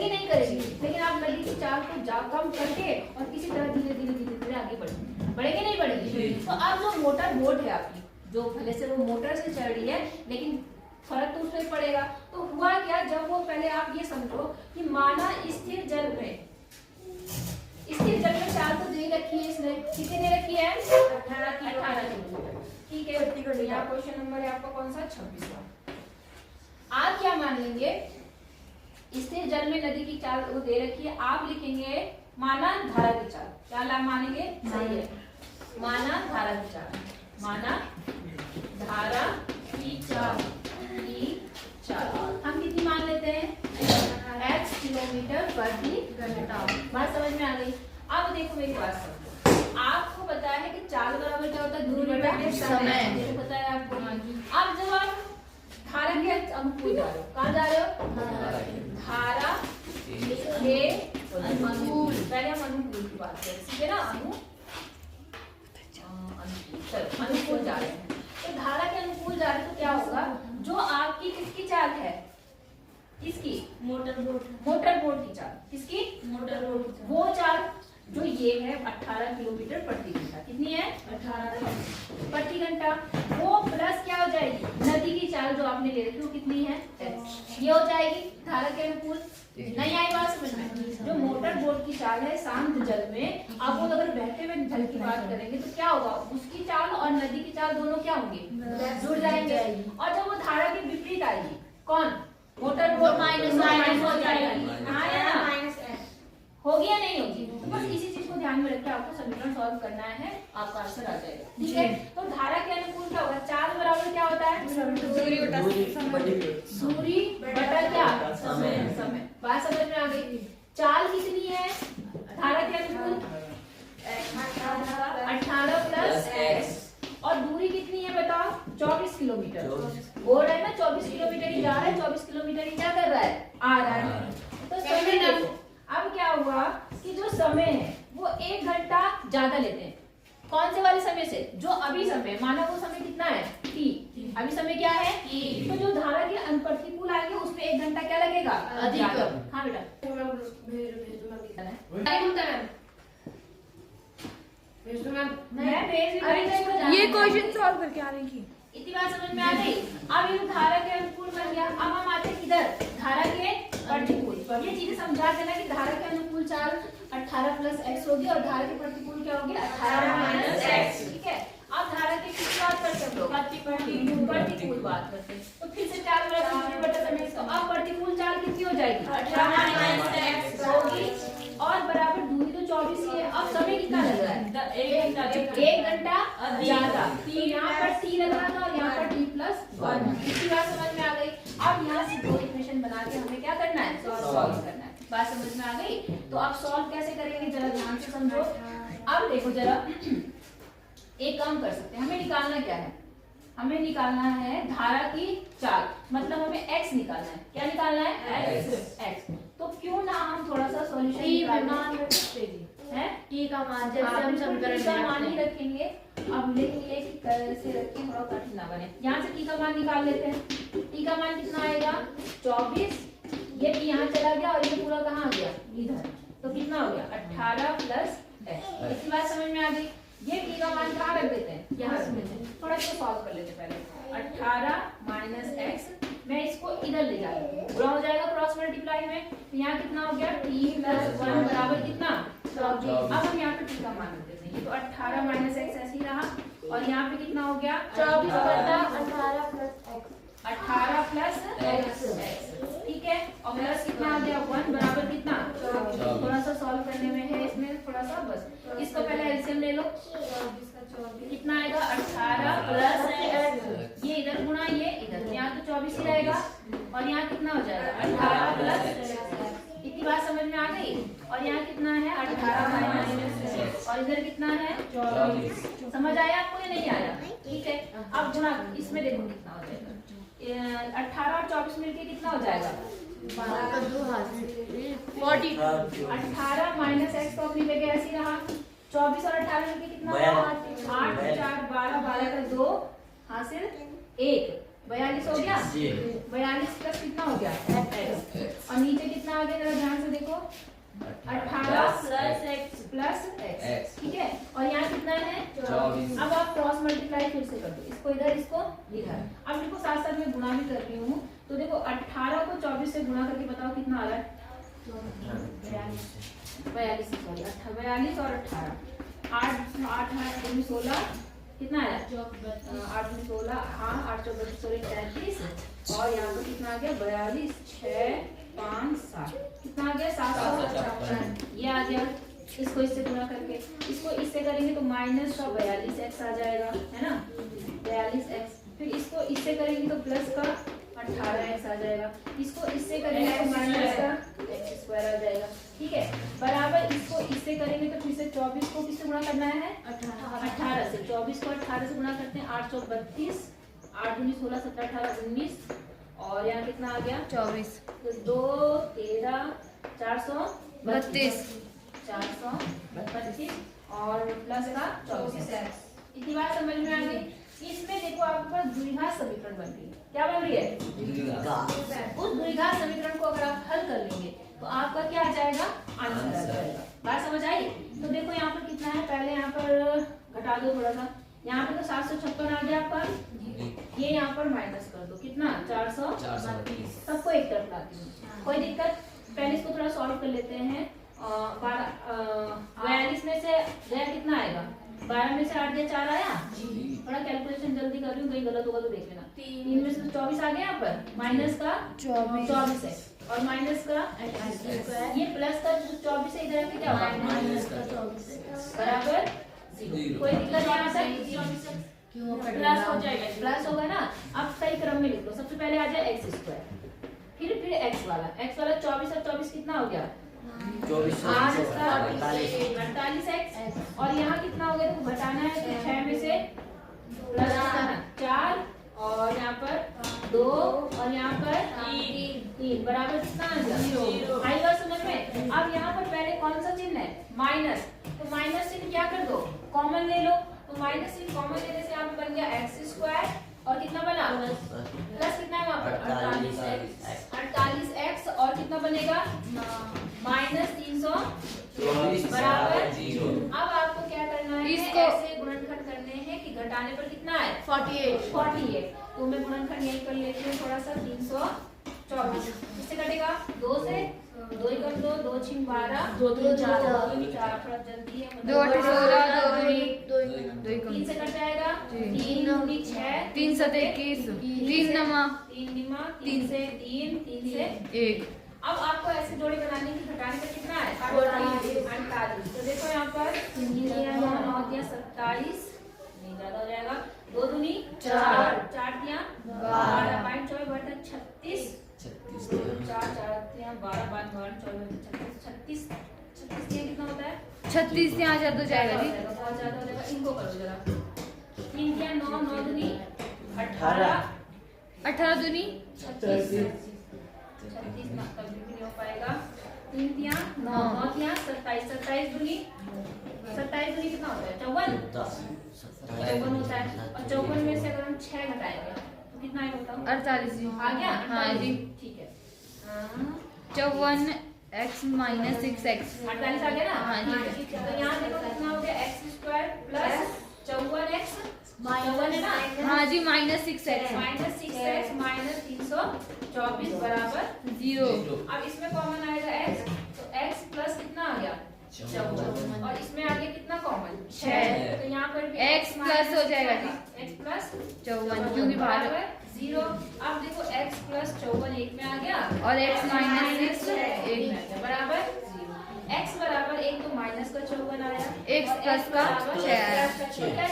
नहीं करेगी, लेकिन आप नदी की चाल को कम करके और किसी तरह धीरे धीरे आगे बढ़ेंगे नहीं बढ़ेगी। तो अब जो मोटर बोट है आपकी, जो पहले से वो मोटर से चल रही है लेकिन फर्क तो उसमें पड़ेगा। तो हुआ क्या, जब वो, पहले आप ये समझो कि माना स्थिर जल में चाल तो दे रखी है इसने, कितनी दे रखी है, 18 किलोमीटर, ठीक है। यहाँ क्वेश्चन नंबर है आपका कौन सा, 26वां। आप क्या मान लेंगे, स्थिर जल में नदी की चाल वो दे रखी है, आप लिखेंगे माना धारा की चाल। क्या लाभ मानेंगे, सही है, माना धारा की चाल, माना धारा की चाल, हम कितनी मान लेते हैं, x किलोमीटर प्रति घंटा। बात समझ में आ गई? अब देखो मेरी बात समझो, आपको पता है कि चाल बराबर क्या होता है, दूरी बटा समय, पता है आपको। अब जब आप धारा के अनुकूल जा रहे हो, कहाँ जा रहे हो, धारा के अनुकूल, पहले हम अनुकूल की बात करें, ठीक है ना, अनुकूल जा रहे हैं। तो धारा के अनुकूल जा रहे हैं तो क्या होगा, जो आपकी किसकी चाल है, किसकी, मोटर बोट की चाल, किसकी, मोटर बोट, वो चाल जो ये है 18 किलोमीटर प्रति घंटा, कितनी है, 18 प्रति घंटा, वो प्लस क्या हो जाएगी, नदी की चाल जो आपने ले रखी वो कितनी है, ये हो जाएगी धारा के अनुकूल। नहीं आई बात समझ में? जो मोटर बोट की चाल है शांत जल में, आप वो अगर बहते हुए जल की बात करेंगे तो क्या होगा, उसकी चाल और नदी की चाल दोनों क्या होंगे, जुड़ जाएंगे। और जब वो धारा के विपरीत आएगी, कौन, मोटर बोट, माइनस हो जाएगी, हो गया नहीं होगी। तो बस इसी चीज को ध्यान में रखकर आपको समीकरण सॉल्व करना है, आपका आंसर आ जाएगा, ठीक है। तो धारा के अनुकूल क्या होगा, चाल बराबर क्या होता है, दूरी बटा क्या, समय। बात समझ में आ गई? चाल कितनी है धारा के अनुकूल, 18 प्लस x, और दूरी कितनी है बताओ, 24 किलोमीटर। बोल रहा है ना 24 किलोमीटर ही जा रहा है, 24 किलोमीटर ही क्या कर रहा है, आ रहा है। तो समय, अब क्या हुआ कि जो समय है वो 1 घंटा ज्यादा लेते हैं, कौन से वाले समय से, जो अभी समय, माना वो समय कितना है, t, अभी समय क्या है, t, तो जो धारा के अनुप्रतिकूल आएंगे उस पे 1 घंटा क्या लगेगा, अधिक। हाँ बेटा, ये क्वेश्चन सॉल्व करके आ रही थी, इतनी बात समझ में आ गई। अब ये धारा के अनुकूल बन गया, अब हम आते हैं किधर, धारा के प्रतिकूल। ये चीजें समझा देना कि धारा के अनुकूल चाल 18 प्लस x होगी और धारा के प्रतिकूल क्या होगी, 18 माइनस x, ठीक है। अब धारा के किस बात करते हैं हम लोग, प्रतिकूल बात करते हैं। तो फिर से चाल बटा समय, तो अब प्रतिकूल चाल कितनी हो जाएगी, 18 माइनस x होगी, और बराबर दूरी तो 24 ही है। अब समय कितना लग रहा है, 1 घंटा ज्यादा, यहाँ पर t लग रहा था और यहाँ पर t प्लस 1। इसकी बात समझ में आ गई। अब यहाँ से दो इक्वेशन बना के हमें क्या करना है, सॉल्व करना है। बात समझ में आ गई? तो आप सॉल्व कैसे करेंगे जरा ध्यान से समझो। अब देखो जरा, एक काम कर सकते हैं, हमें निकालना क्या है, हमें निकालना है धारा की चाल, मतलब हमें x निकालना है। क्या निकालना है? x। तो क्यों ना हम थोड़ा सा सॉल्यूशन टी निकालें मान रख सकते हैं, टी का मान जैसे हाँ, हम बिल्कुल समीकरण टी का में मान ही रखते हैं। रखेंगे। अब लेकिन एक कैसे रखें, थोड़ा कठिन ना बने। यहाँ से टी का मान निकाल लेते हैं। टी का मान कितना आएगा? 24। ये टी यहाँ चला गया और ये पूरा कहाँ आ गया? इधर। तो कितना हो गया? 18 प्लस x। इसकी बात समझ में आ गई। ये टी का मान कहाँ रख देते हैं? यहाँ रख देते हैं। थोड़ा इसको सॉल्व कर लेते हैं पहले। 18 माइनस x, मैं इसको इधर ले जाती हूँ, पूरा हो जाएगा क्रॉस मल्टीप्लाई में। तो यहाँ कितना हो गया? t प्लस 1 बराबर कितना? 24। अब हम यहाँ पे टी का मान रख देते हैं। ये तो 18 माइनस x ऐसे ही रहा, और यहाँ पे कितना हो गया? 24 बटा 18 प्लस x। 18 प्लस x, ठीक है। और प्लस कितना आ गया? 1 बराबर कितना? थोड़ा सा सॉल्व करने में है इसमें थोड़ा सा, बस इसको पहले एलसीएम ले लो। कितना आएगा? 18 प्लस x, ये इधर गुणा ये इधर, यहाँ तो 24 ही रहेगा, और यहाँ कितना हो जाएगा? 18 प्लस x। इतनी बात समझ में आ गई। और यहाँ कितना है? 18 माइनस x, और इधर कितना है? 24। समझ आया आपको या नहीं आया? ठीक है। अब गुणा इसमें देखो कितना हो जाएगा। 18 और 24 मिलके कितना हो जाएगा? 40। 18 माइनस x तो अपनी जगह ऐसी रहा। 24 और 18 मिलके कितना हुआ? 8 4 12, 12 का 2 हासिल 1, 42 हो गया। 42 प्लस कितना हो गया? x। और नीचे कितना आ गया जरा ध्यान से देखो? 18 प्लस x, ठीक है। और यहाँ कितना है? 24। अब आप क्रॉस मल्टीप्लाई फिर से कर दो, इसको इधर इसको इधर। अब देखो साथ साथ में गुणा भी कर रही हूँ, तो देखो 18 को 24 से गुणा करके बताओ कितना आ रहा है? 42, सॉरी 42 और 18, 8 8 8 16 कितना आया? 8 16, हाँ 8 14 16 33, और यहाँ पे कितना आ गया? 42 6 5 7, कितना आ गया? 755। ये आ गया। इसको इससे गुणा करके इसको इससे करेंगे तो माइनस का 42x आ जाएगा, है ना? 42x। फिर इसको इससे करेंगे तो प्लस का 18x आ जाएगा। इसको इससे करेंगे तो माइनस का x स्क्वायर आ जाएगा, ठीक है। बराबर इसको इससे करेंगे तो फिर से 24 को किससे गुणा करना है? 18 से। 24 को 18 से गुणा करते हैं, 8 चौक 32, 8 दूनी 16 17 18 19, और यहाँ कितना आ गया? 24। तो 2 13 432, 432 और प्लस का 24। इतनी बात समझ में आ गई। इसमें देखो आपके पास द्विघात समीकरण बन रही है। क्या बन रही है? उस द्विघात समीकरण को अगर आप हल कर लेंगे तो आपका क्या आ जाएगा? आंसर आ जाएगा। बात समझ आई? तो देखो यहाँ पर कितना है, पहले यहाँ पर घटा दो थोड़ा सा। यहाँ पे तो 756 आ गया आपका, ये यहाँ पर माइनस कर दो, कितना? 432। सबको एक तरफ लाती हूँ, कोई दिक्कत? पहले इसको थोड़ा सॉल्व कर लेते हैं। 42 में से गया कितना आएगा? 12 में से 8 गया 4 आया। थोड़ा कैलकुलेशन जल्दी कर रही हूँ, कहीं गलत होगा तो देख लेना। 3 में से 24 आ गया यहाँ पर, माइनस का 24 है, और माइनस का ये प्लस का 24 है, इधर आके क्या होगा? माइनस का 24 बराबर 0। कोई दिक्कत यहाँ तक? प्लस हो जाएगा, प्लस होगा ना। अब सही क्रम में लिख लो। सबसे पहले आ जाए x स्क्वायर, फिर x वाला 24 और 24 कितना हो गया? 8 का 48x, और यहाँ कितना हो गया? तो घटाना है तो 6 में से प्लस 4, और यहाँ पर 2, और यहाँ पर 3 बराबर कितना आ गया? 0। आई बात समझ में? अब यहाँ पर पहले कौन सा चिन्ह है? माइनस। तो माइनस चिन्ह क्या कर दो? कॉमन ले लो। तो माइनस चिन्ह कॉमन लेने से यहाँ पे बन गया x स्क्वायर, और कितना बना? प्लस कितना है वहाँ पर? 48x, और कितना बनेगा? माइनस 324 बराबर 0। अब आपको क्या करना है? इसको ऐसे गुणनखंड करने हैं कि घटाने पर कितना है? 48। तो मैं गुणनखंड यही कर लेती हूँ थोड़ा सा। 324 किससे कटेगा? 2 से, 2 ही कर दो, 2 6 12, 2 3 4, थोड़ा जल्दी है, 2 8 16, 2 3 से कट जाएगा, 3 9 6, 3 7 21, 3 9 3 निमा, 3 से 3, 3 से 1। अब आपको ऐसे जोड़े बनाने की घटाने पर कितना है? 48। तो देखो यहाँ पर 9 दिया 27, नहीं ज्यादा हो जाएगा, 2 दूनी 4, 4 दिया 12, 5 24 बटा 36, 4 4 दिया 12, 5 24 36, 36 दिया कितना होता है? 36 यहाँ ज्यादा हो जाएगा जी। बहुत ज्यादा हो जाएगा। इनको करो जरा। 3 दिया 9, 9 दूनी 18 18 दूनी 36 ना कभी भी नहीं हो पाएगा। 3 तिया 9 9 तिया 27 27 दूनी 27 दूनी कितना होता है 54 होता है। और 54 में से अगर हम 6 घटाएंगे तो कितना आएगा बताओ? 48 जी। आ गया? हाँ जी। ठीक है। 54 x माइनस 6x। 48 आ गया ना? हाँ जी। ठीक है। तो यहाँ देखो कितना हो गया x² प्लस 54x है ना? हाँ जी minus 6x minus 6x minus 324 बराबर 0। अब इसमें कॉमन आएगा x, तो x प्लस कितना आ गया 54 और इसमें आ गया कितना कॉमन 6। तो यहाँ पर भी x प्लस हो जाएगा जी। x प्लस 54 क्योंकि बाहर 0। अब देखो x प्लस 54 एक में आ गया और x माइनस 6 एक में आ गया बराबर 0। x बराबर 1 तो माइनस का 54 आया। x और प्लस का 6 आया।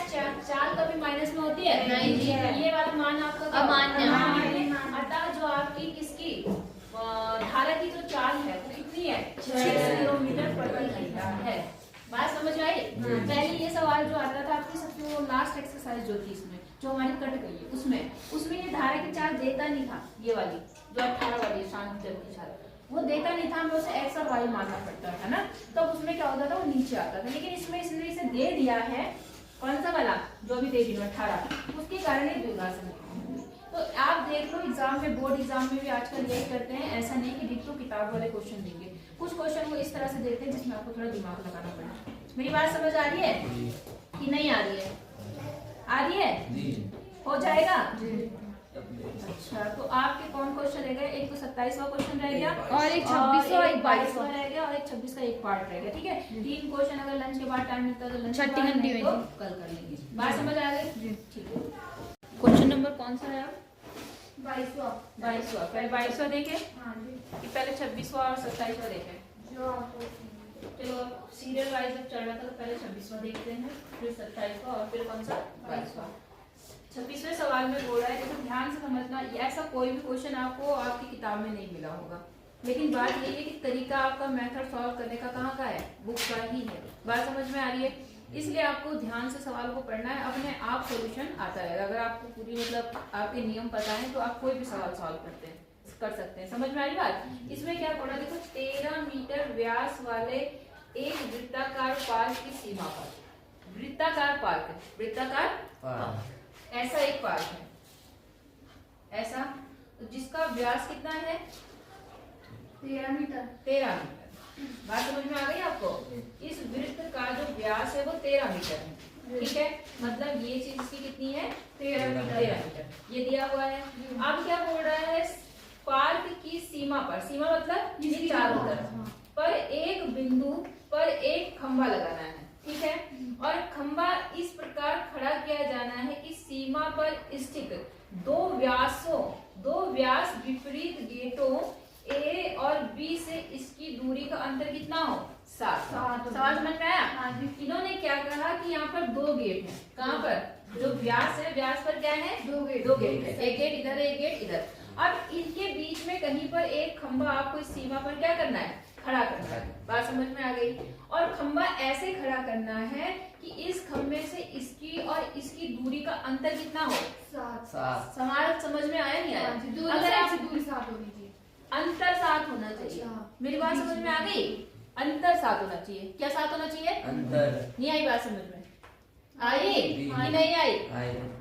क्या 4 कभी माइनस में होती है? नहीं जी। ये वाला मान आपका क्या अमान्य। होगा? अतः जो आपकी किसकी धारा की जो चाल है वो कितनी है 6 किलोमीटर प्रति घंटा है। बात समझ में आई? पहले ये सवाल जो आता था आपकी सबसे वो लास्ट एक्सरसाइज जो थी इसमें जो हमारी कट गई है उसमें ये धारा की चाल देता नहीं था। ये वाली जो 18 वाली शांत जब की चाल वो देता नहीं था, हमें उसे x और y मानना पड़ता था ना। तब उसमें क्या होता था वो नीचे आता था। लेकिन इसमें इसने इसे दे दिया है कौन सा वाला जो भी दे दिया 18 उसके कारण ये द्विघात समीकरण। तो आप देख लो एग्जाम में बोर्ड एग्जाम में भी आजकल यही करते हैं। ऐसा नहीं कि डिट्टो किताब वाले क्वेश्चन देंगे, कुछ क्वेश्चन वो इस तरह से देते हैं जिसमें आपको थोड़ा दिमाग लगाना पड़े। मेरी बात समझ आ रही है कि नहीं आ रही है? आ रही है? हो जाएगा? अच्छा तो आपके कौन क्वेश्चन रह गए? एक तो 27वां क्वेश्चन रह गया और एक 26वां एक 22वां रह गया और एक 26 का एक पार्ट रह गया। ठीक है, 3 क्वेश्चन अगर लंच के बाद टाइम मिलता है तो लंच छठी घंटी में तो कल कर लेंगे। बात समझ आ गई? ठीक है। क्वेश्चन नंबर कौन सा है? 22वां। 22वां। पहले 22वां देखें हाँ जी। कि पहले 26वां और 27वां देखें। जो आपको चलो सीरियल वाइज अब चल रहा था तो पहले 26वां देखते हैं, फिर 27वां और फिर कौन सा 22वां। 26वें सवाल में बोल रहा है, देखो ध्यान से समझना, ऐसा कोई भी क्वेश्चन आपको आपकी किताब में नहीं मिला होगा, लेकिन बात यही है कि तरीका आपका मेथड सॉल्व करने का कहाँ का है? बुक का ही है। बात समझ में आ रही है? इसलिए आपको ध्यान से सवाल को पढ़ना है, अपने आप सॉल्यूशन आता रहेगा। अगर आपको पूरी मतलब आपके नियम पता है तो आप कोई भी सवाल सॉल्व कर सकते हैं। समझ में आ रही बात? इसमें क्या पढ़ा? देखो 13 मीटर व्यास वाले एक वृत्ताकार पार्क की सीमा पर, वृत्ताकार पार्क, वृत्ताकार ऐसा एक पार्क है ऐसा, तो जिसका व्यास कितना है 13 मीटर। 13 मीटर। बात समझ में आ गई आपको? इस वृत्त का जो व्यास है वो 13 मीटर है। ठीक है, मतलब ये चीज इसकी कितनी है 13 मीटर। ये दिया हुआ है। अब क्या बोल रहा है? पार्क की सीमा पर, सीमा मतलब ये चारों तरफ पर एक बिंदु पर एक खंभा लगाना है। ठीक है, और खंभा इस प्रकार खड़ा किया जाना है कि सीमा पर स्थित दो व्यास विपरीत गेटों ए और बी से इसकी दूरी का अंतर कितना हो 7। सवाल समझ में आया? इन्होंने क्या कहा कि यहाँ पर 2 गेट हैं। कहाँ पर? जो व्यास है, व्यास पर क्या है 2 गेट है। एक गेट इधर, एक गेट इधर। अब इनके बीच में कहीं पर एक खंभा आपको इस सीमा पर क्या करना है? खड़ा करना है। बात समझ में आ गई? और खंभा ऐसे खड़ा करना है कि इस खंभे से इसकी और इसकी दूरी का अंतर कितना हो 7। सवाल समझ में आया नहीं आया? अगर आप दूरी 7 होनी चाहिए, अंतर 7 होना चाहिए। मेरी बात समझ में आ गई? अंतर 7 होना चाहिए। क्या 7 होना चाहिए? अंतर। नहीं आई बात समझ में? आई कि नहीं आई?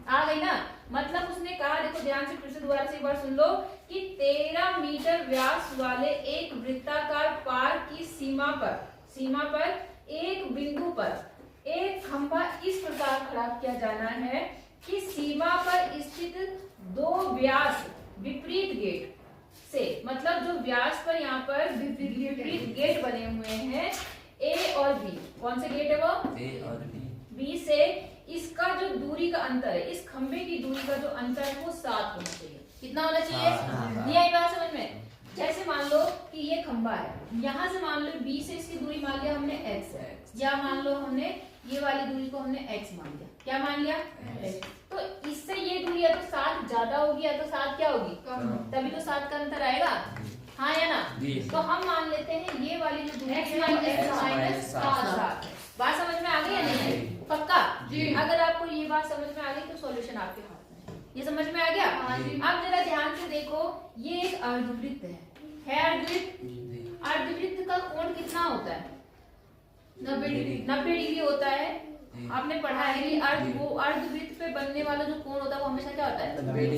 आ गई ना? मतलब उसने कहा, देखो ध्यान से फिर से दोबारा से एक बार सुन लो कि 13 मीटर व्यास वाले एक वृत्ताकार पार्क की सीमा पर एक बिंदु पर एक खंभा इस प्रकार खड़ा किया जाना है कि सीमा पर स्थित 2 व्यास विपरीत गेट से, मतलब जो व्यास पर यहाँ पर विपरीत गेट बने हुए हैं ए और बी। कौन से गेट है वो? ए और बी से इसका जो दूरी का अंतर है, इस खंभे की दूरी का जो अंतर है वो 7 होना चाहिए। कितना होना चाहिए? नहीं आई बात समझ में? जैसे मान लो कि ये खंभा है, यहाँ से मान लो बी से इसकी दूरी मान लिया हमने x, या मान लो हमने ये वाली दूरी को हमने x मान लिया। क्या मान लिया? x। तो इससे ये दूरी या तो 7 ज्यादा होगी या तो 7 क्या होगी? तभी तो 7 का अंतर आएगा। हाँ या ना? तो हम मान लेते हैं ये वाली जो दूरी है माइनस 7। बात समझ में आ गई या नहीं? पक्का? अगर आपको ये बात समझ में आ गई तो सॉल्यूशन आपके हाथ में है। ये समझ में आ गया? हाँ जी। अब जरा ध्यान से देखो, ये एक अर्धवृत्त है अर्धवृत्त। अर्धवृत्त का कोण कितना होता है? 90 डिग्री होता है। आपने पढ़ा है कि अर्धवृत्त पे बनने वाला जो कोण होता है वो हमेशा क्या होता है?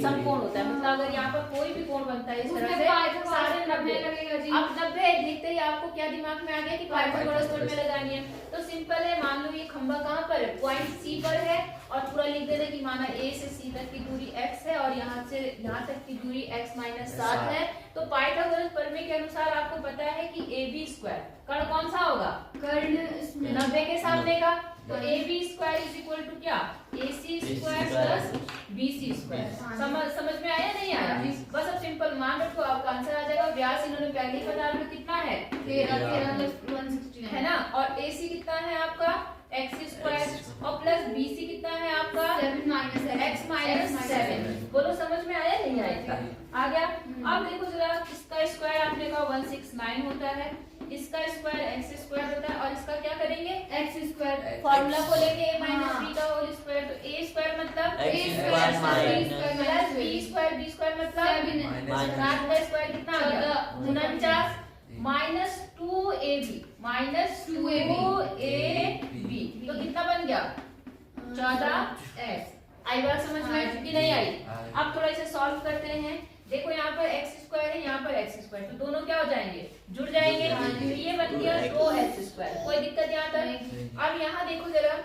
समकोण होता है। मतलब अगर यहाँ पर कोई भी कोण बनता है इस तरह से, सारे 90 लगेगा जी। अब 90 लिखते ही आपको क्या दिमाग में आ गया कि पाइथागोरस थ्योरम में लगानी है। तो सिंपल है, मान लो ये खंभा कहाँ पर है? पॉइंट सी पर है, और पूरा लिख देना कि माना ए से सी तक की दूरी x है और यहाँ से यहाँ तक की दूरी x - 7 है। तो पाइथागोरस प्रमेय के अनुसार आपको पता है कि AB स्क्वायर कर्ण कौन सा होगा? कर्ण इसमें 90 के सामने का। तो AB square is equal to क्या? AC square plus BC square. समझ में आया नहीं आया? बस अब सिंपल मान रखो, आपका आंसर आ जाएगा। व्यास इन्होंने पहले ही बता रखा कितना है? 13 है ना। और AC कितना है आपका? x स्क्वायर और प्लस BC कितना है आपका? 7 x - 7। बोलो समझ में आया नहीं आया? आ गया। अब देखो जरा, इसका स्क्वायर आपने कहा 169 होता है, इसका स्क्वायर x स्क्वायर होता है, और इसका क्या करेंगे? x स्क्वायर फॉर्मूला खोलेंगे a - b का होल स्क्वायर। तो a स्क्वायर मतलब x square plus b square मतलब 7 का स्क्वायर कितना आ गया? 49 माइनस 2ab माइनस 2ab तो कितना बन गया? 14x। आई बात समझ में कि नहीं आई? अब थोड़ा इसे सॉल्व करते हैं। देखो यहाँ पर x स्क्वायर है, यहाँ पर x स्क्वायर, तो दोनों क्या हो जाएंगे? जुड़ जाएंगे। तो ये बन गया 2h स्क्वायर। कोई दिक्कत यहाँ तक? अब यहाँ देखो जरा,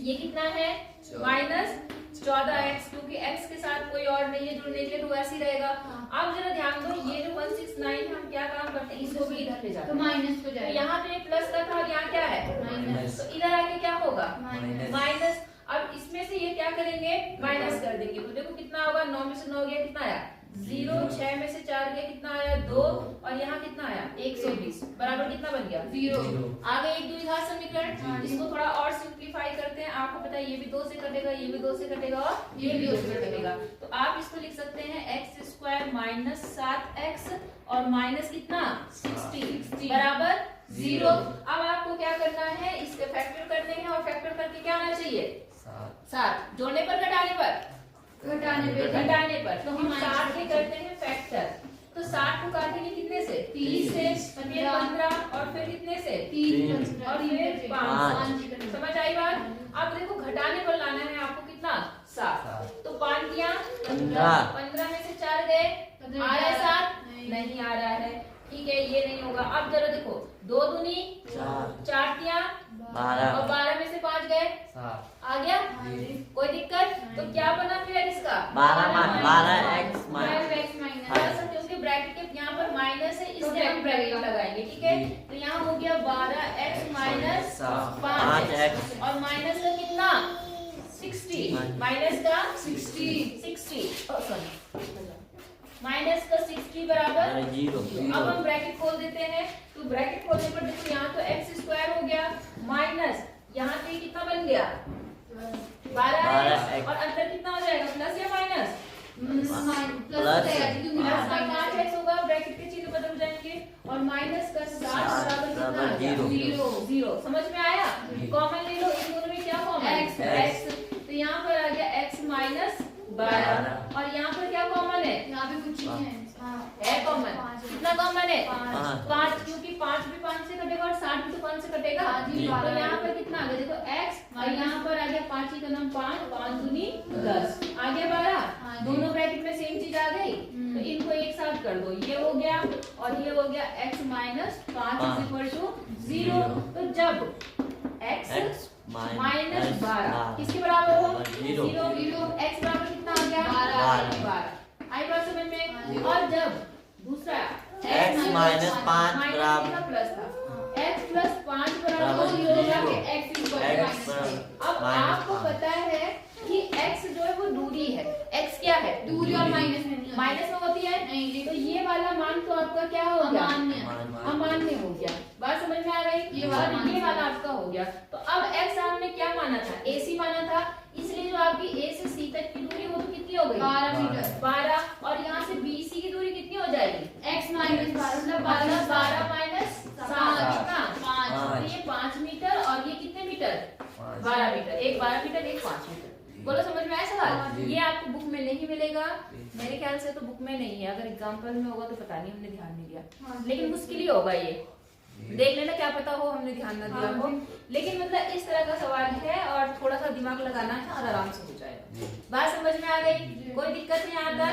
ये कितना है? -14x, क्योंकि x के साथ कोई और नहीं है जुड़ने के लिए, तो ऐसे ही रहेगा। अब जरा ध्यान दो, ये जो 169 हम क्या काम करते हैं? इसको भी इधर ले जाते तो हैं। माइनस हो तो जाएगा। यहाँ पे प्लस का था और यहाँ क्या है? माइनस। तो इधर आके क्या होगा? माइनस। अब इसमें से ये क्या करेंगे? माइनस कर देंगे। तो देखो कितना होगा? 9 में से 9 गया, कितना आया? 0। 6 में से 4 गया, कितना आया? 2। और यहाँ कितना आया? 120 बराबर कितना बन गया? 0। आगे एक द्विघात समीकरण, इसको थोड़ा और सिंप्लीफाई करते हैं। आपको पता है ये भी 2 से कटेगा, ये भी 2 से कटेगा और ये भी 2 से कटेगा। तो आप इसको लिख सकते हैं x स्क्वायर माइनस 7x और माइनस कितना? 60 बराबर 0। अब आपको क्या करना है? इसके फैक्टर करने हैं, और फैक्टर करके क्या आना चाहिए? 7। जोड़ने पर घटाने पर? घटाने पर। तो हम 7 के करते हैं फैक्टर। तो 7 को काटेंगे कितने से? 30 से, फिर 15 और फिर कितने से? 3 और फिर 5। समझ आई बात? अब देखो घटाने पर लाना है आपको कितना? 7। तो 5 दिया 15 में से 4 गए, आ रहा है 7? नहीं आ रहा है। ठीक है, ये नहीं होगा। अब जरा देखो, 2 दूनी 4 दिया 12 और 12 में से 5 गए, आ गया? कोई दिक्कत? तो क्या बना फिर इसका? 12x बस क्योंकि ब्रैकेट के यहाँ पर माइनस है, इसलिए हम ब्रैकेट लगाएंगे। ठीक है, तो यहाँ हो गया 12x माइनस 5x और माइनस का कितना? 60। माइनस का 60 माइनस का 60 बराबर 0। अब हम ब्रैकेट खोल देते हैं। तो ब्रैकेट खोलने पर देखो, यहाँ तो x स्क्वायर हो गया माइनस यहाँ पे कितना बन गया? 12x और अंदर कितना हो जाएगा? प्लस या माइनस? प्लस का 5x होगा, ब्रैकेट के चिन्ह बदल जाएंगे, और माइनस का 60 बराबर कितना आ गया? 0। समझ में आया? कॉमन ले लो, इन दोनों में क्या कॉमन? x। तो यहाँ पर आ गया x माइनस 12 और यहाँ पर क्या कॉमन है? यहाँ पे कुछ नहीं है। है कॉमन। कितना कॉमन है? 5। क्योंकि 5 भी 5 से कटेगा और 60 भी तो 5 से कटेगा। जी, तो यहाँ पर कितना आ गया? देखो x और यहाँ पर आ गया 5 ही का नाम 5, 5 दूनी 10, आ गया 12। दोनों ब्रैकेट में सेम चीज आ गई, तो इनको एक साथ कर दो। ये हो गया और ये हो गया x minus 5 is equal to 0। तो जब x माइनस 12 किसके बराबर हो? 0। x बराबर कितना आ गया? 12। आई बात समझ में? और जब दूसरा x माइनस 5 बराबर प्लस था, x प्लस 5 बराबर 0 होगा, x अब आपको पता है कि x जो है वो दूरी है। x क्या है? दूरी और माइनस में माइनस में होती है। तो ये वाला मान तो आपका क्या हो गया? अमान्य हो गया। बात समझ में आ गई? ये वाला आपका हो गया। तो अब x आपने क्या माना था? AC माना था, इसलिए जो आपकी A से C तक की दूरी वो तो कितनी हो गई? 12 मीटर। 12 और यहाँ से BC की दूरी कितनी हो जाएगी? x माइनस 12 12 माइनस 7 कितना? 5। तो ये 5 मीटर और ये कितने मीटर? 12 मीटर। एक 12 मीटर, एक 5 मीटर। बोलो समझ में आया सवाल? ये आपको बुक में वैसे तो बुक में नहीं है, अगर एग्जाम्पल में होगा तो पता नहीं, हमने ध्यान नहीं दिया, हाँ। लेकिन मुश्किल ही होगा ये, देख लेना, क्या पता हो हमने ध्यान ना दिया हो, लेकिन मतलब इस तरह का सवाल है और थोड़ा सा दिमाग लगाना है और आराम से हो जाएगा। बात समझ में आ गई? कोई दिक्कत नहीं आता?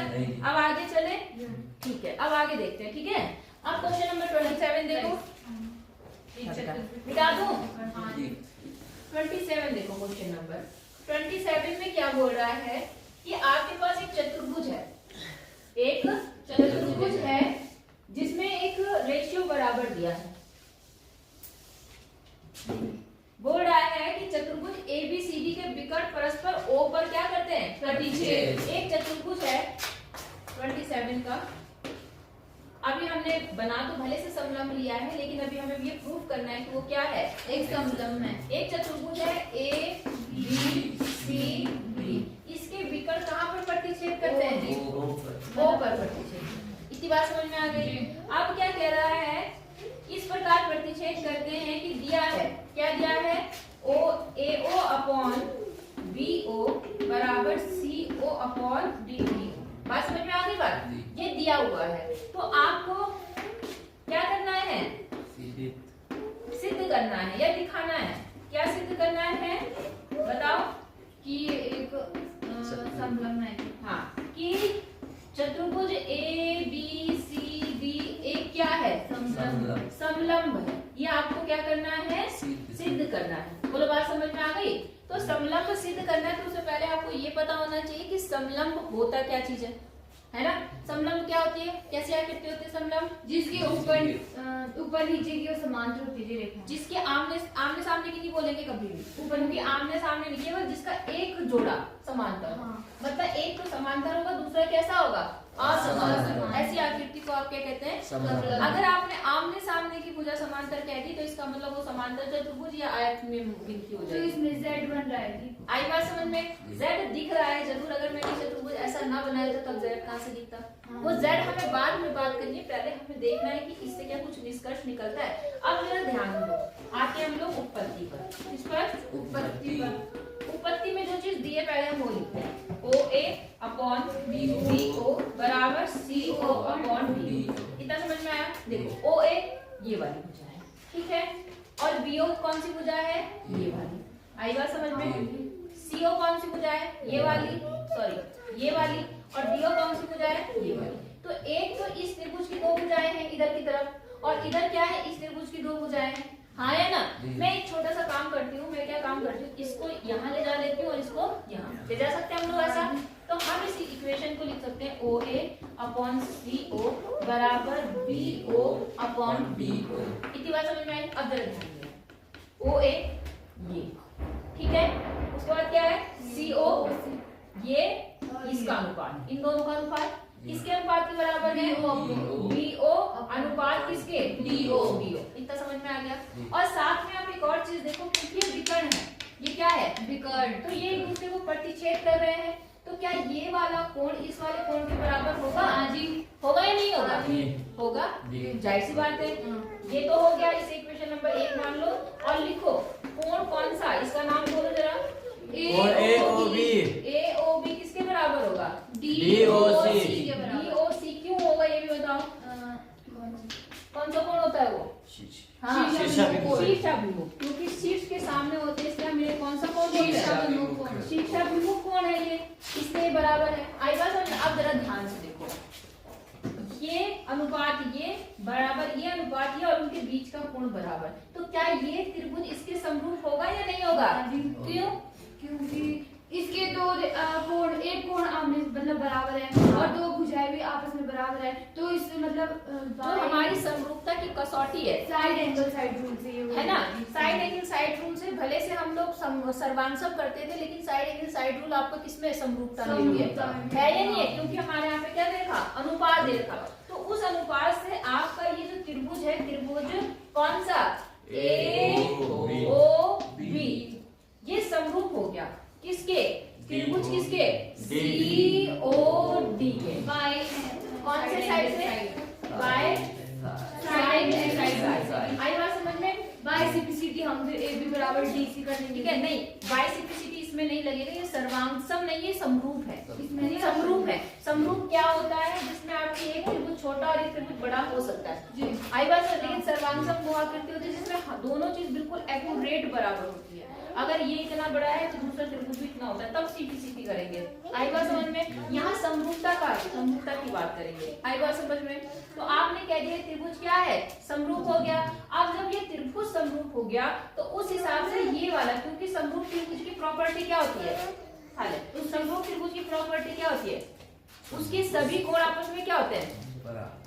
अब आगे चले, ठीक है, अब आगे देखते हैं, ठीक है। अब क्वेश्चन नंबर 27 देखो, मिटा दूं? 27 देखो, क्वेश्चन नंबर 27 में क्या बोल रहा है कि आपके पास एक चतुर्भुज है, एक चतुर्भुज है जिसमें एक रेशियो बराबर दिया है। बोल रहा है कि चतुर्भुज ABCD के विकट परस्पर O पर क्या करते हैं? प्रतिच्छेद। एक चतुर्भुज है 27 का, अभी हमने बना तो भले से समलंब लिया है, लेकिन अभी हमें ये प्रूफ करना है कि वो क्या है? एक समलंब है। एक चतुर्भुज है ABCD, इसके विकर्ण कहाँ पर प्रतिच्छेद करते हैं जी? O पर प्रतिच्छेद। इतनी बात समझ में आ गई? अब क्या कह रहा है, इस प्रकार प्रतिच्छेद करते हैं कि दिया है, क्या दिया है? AO अपॉन BO बराबर CO अपॉन DB। बात समझ में आ गई? बात ये दिया हुआ है, तो आपको क्या करना है? सिद्ध करना है या दिखाना है। क्या सिद्ध करना है बताओ? कि एक समलंब है। हाँ, कि चतुर्भुज ABCD एक क्या है? समलंब है। ये आपको क्या करना है? सिद्ध करना है। बोलो, बात समझ में आ गई? तो समलंब सिद्ध करना है तो उससे पहले आपको ये पता होना चाहिए कि समलंब होता क्या चीज है ना? समलंब क्या होती है? कैसे आकृति होती है समलंब? जिसके ऊपर नीचे की ओर समांतर होती है रेखा। जिसके आमने सामने की नहीं बोलेंगे कभी भी, ऊपर की आमने सामने नहीं, केवल जिसका एक जोड़ा समांतर। हाँ। मतलब एक तो समांतर होगा, दूसरा कैसा होगा? असमांतर। ऐसी आकृति को आप क्या कहते हैं? समलंब। अगर आपने आमने सामने की भुजा समांतर कह दी तो इसका मतलब वो समांतर चतुर्भुज या आयत में गिनती हो तो जाएगी। इसमें Z बन रहा है जी। आई बात समझ में? Z दिख रहा है जरूर, अगर मैंने चतुर्भुज ऐसा ना बनाया तो तब Z कहाँ से दिखता? वो Z हमें बाद में बात करनी है, पहले हमें देखना है कि इससे क्या कुछ निष्कर्ष निकलता है। अब मेरा ध्यान दो, आते हम लोग उत्पत्ति पर। इस पर उत्पत्ति पर, उत्पत्ति में जो चीज दी है पहले हम वो लिखते हैं। OA अपॉन BO बराबर CO अपॉन B। इतना समझ में आया? देखो, OA ये वाली भुजा है, ठीक है, और BO कौन सी भुजा है? ये वाली। आई बात समझ में? CO कौन सी भुजा है? ये वाली, सॉरी ये वाली, और DO कौन सी भुजा है? ये वाली। तो एक तो इस त्रिभुज की दो भुजाएं हैं इधर की तरफ, और इधर क्या है? इस त्रिभुज की दो भुजाएं हैं। हाँ है ना? मैं एक छोटा सा काम करती हूँ, मैं क्या काम करती हूँ, इसको यहाँ ले जा लेती हूँ और इसको यहाँ ले जा सकते हैं हम लोग ऐसा। तो हम इस इक्वेशन को लिख सकते हैं OA अपॉन CO बराबर BO अपॉन BO। इतनी बात समझ में आई? अब जरा ध्यान दें, OA ये, ठीक है, उसके बाद क्या है? CO ये, इसका अनुपात, इन दोनों का अनुपात, इसके अनुपात के बराबर है BO अनुपात किसके? DO। इतना समझ में आ गया? और साथ में आप एक और चीज देखो, क्योंकि ये विकर्ण है, ये क्या है? विकर्ण, तो ये एक दूसरे को प्रतिच्छेद कर रहे हैं, तो क्या ये वाला कोण इस वाले कोण के बराबर होगा? हाँ जी, होगा या नहीं होगा? होगा, जाहिर सी बात है। ये तो हो गया, इसे इक्वेशन नंबर 1 मान लो और लिखो कोण कौन सा, इसका नाम बोलो जरा। AOB किसके बराबर होगा? DOC के बराबर। DOC क्यों होगा ये भी बताओ? कौन सा कोण होता है वो? हाँ, शीर्षाभिमुख, क्योंकि शीर्ष के सामने होते हैं, इसलिए हमें कौन सा कोण बोलते हैं? शीर्षाभिमुख कोण है ये, इसके बराबर है। आई बात समझ? अब जरा ध्यान से देखो, ये अनुपात ये बराबर, ये अनुपात ये, और उनके बीच का कोण बराबर, तो क्या ये त्रिभुज इसके समरूप होगा या नहीं होगा? क्यों? क्योंकि इसके दो कोण, एक कोण आमने मतलब बराबर है और दो भुजाएं भी आपस में बराबर है, तो इस मतलब तो हमारी समरूपता की कसौटी है साइड एंगल साइड रूल से, है ना? साइड एंगल साइड रूल से भले से हम लोग सर्वांशव करते थे, लेकिन साइड एंगल साइड रूल आपको किसमें समरूपता मिली है या नहीं है? क्योंकि हमारे यहाँ पे क्या देखा? अनुपात देखा। तो उस अनुपात से आपका ये जो त्रिभुज है, त्रिभुज कौन सा? AOB, ये समरूप हो गया किसके? त्रिभुज किसके? COD के। बाय कौन से साइड से? बाय साइड आई बात समझ में? बाय CPCT हम फिर AB बराबर DC कर लेंगे। ठीक है, नहीं बाय CPCT इसमें नहीं लगेगा, ये सर्वांगसम नहीं, ये समरूप है। इसमें समरूप है। समरूप क्या होता है? जिसमें आपकी एक त्रिभुज छोटा और एक त्रिभुज बड़ा हो सकता है। आई बात है। लेकिन सर्वांगसम वो आकृति होती है जिसमें दोनों चीज बिल्कुल एक्यूरेट बराबर होती है। अगर ये इतना बड़ा है तो दूसरा त्रिभुज भी इतना होता है, तब सीधी करेंगे। आई बात समझ में? यहाँ समरूपता का, समरूपता की बात करेंगे। आई बात समझ में? तो आपने कह दिया त्रिभुज क्या है? समरूप हो गया। अब जब ये त्रिभुज समरूप हो गया तो उस हिसाब से ये वाला, क्योंकि समरूप त्रिभुज की प्रॉपर्टी क्या होती है? हाले तो समरूप त्रिभुज की प्रॉपर्टी क्या होती है? उसके सभी कोण आपस में क्या होते हैं? बराबर।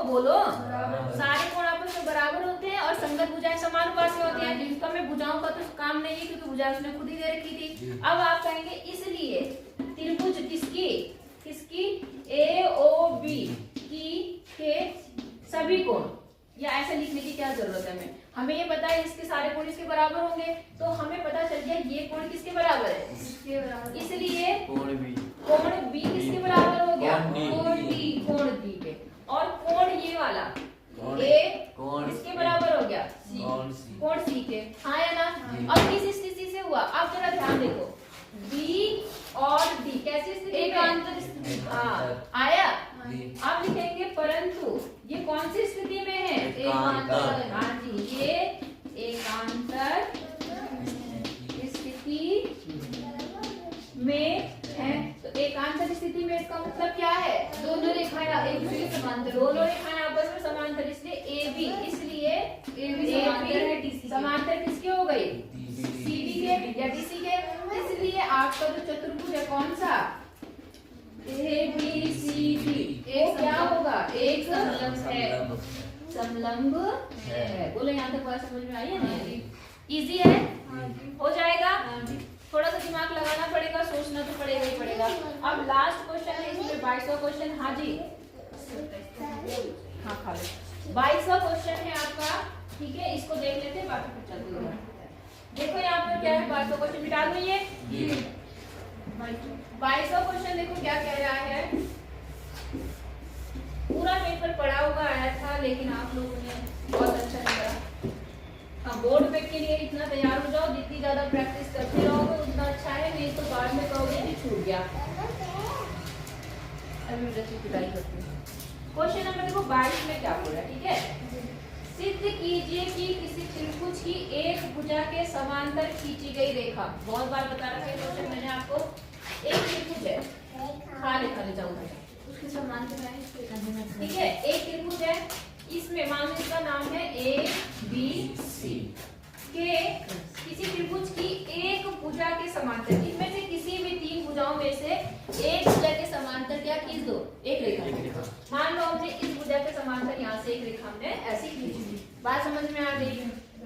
बोलो, सारे कोण आपस में बराबर होते हैं और संगत भुजाएं समानुपाती में होती हैं। तो हमें भुजाओं का तो काम नहीं है क्योंकि भुजाएं उसने खुद ही दे रखी थी। अब आप कहेंगे इसलिए त्रिभुज किसकी ए ओ बी की के सभी कोण, या ऐसे लिखने की क्या जरूरत है? हमें ये पता है इसके सारे कोण इसके बराबर होंगे, तो हमें पता चल गया ये कोण किसके बराबर है? इसके बराबर। इसलिए कोण बी किसके बराबर हो गया? कोण डी के। और कोण ये वाला ए किसके बराबर हो गया? कोण सी के। हाँ या ना? अब किस स्थिति से हुआ? अब जरा ध्यान देखो, बी और डी कैसी स्थिति में? हाँ आया। आप लिखेंगे परंतु ये कौन सी स्थिति में है? एकांतर। हाँ जी, ये एकांतर स्थिति में है। तो एकांतर स्थिति में इसका मतलब क्या है? दोनों रेखाएं एक दूसरे के समांतर, दोनों रेखाएं आपस में समांतर, इसलिए ए बी, इसलिए ए बी समांतर किसके हो गई? CD के या DC के। इसलिए आपका जो चतुर्भुज है कौन सा? ABCD वो क्या होगा? एक समलंब है। बोले यहाँ तक बात समझ में आई है ना? इजी है, हो जाएगा। थोड़ा सा दिमाग लगाना पड़ेगा, सोचना तो पड़ेगा ही पड़ेगा। अब लास्ट क्वेश्चन है इसमें 22वां क्वेश्चन। हाँ जी, हाँ खा लो। 22वां क्वेश्चन है आपका, ठीक है? इसको देख लेते हैं, बाकी फिर चलते हैं। देखो यहाँ पर क्या है, 22वां क्वेश्चन मिटा दो। ये 22वां क्वेश्चन देखो क्या कह रहा है। पूरा पेपर पढ़ा हुआ आया था लेकिन आप लोगों ने बहुत अच्छा लगा। हाँ, बोर्ड पे के लिए इतना तैयार हो जाओ, जितनी ज्यादा प्रैक्टिस करते रहोगे उतना अच्छा है, नहीं तो बाद में कहोगे कि छूट गया। अभी पिटाई करती हूँ। क्वेश्चन नंबर देखो 22 में क्या बोल रहा है, ठीक है? सिद्ध कीजिए कि किसी त्रिभुज की एक भुजा के समांतर खींची गई रेखा। बहुत बार बता रखा है क्वेश्चन मैंने आपको। एक त्रिभुज है, खाली जाऊंगा उसके समांतर है, ठीक है? एक त्रिभुज है, इसमें मान लो इसका नाम है ABC के किसी त्रिभुज की एक भुजा के समांतर, इनमें से किसी भी तीन भुजाओं में से एक भुजा के समांतर क्या खींच दो? एक रेखा। मान लो हमने इस भुजा के समांतर यहाँ से एक रेखा हमने ऐसी खींची। बात समझ में आ गई?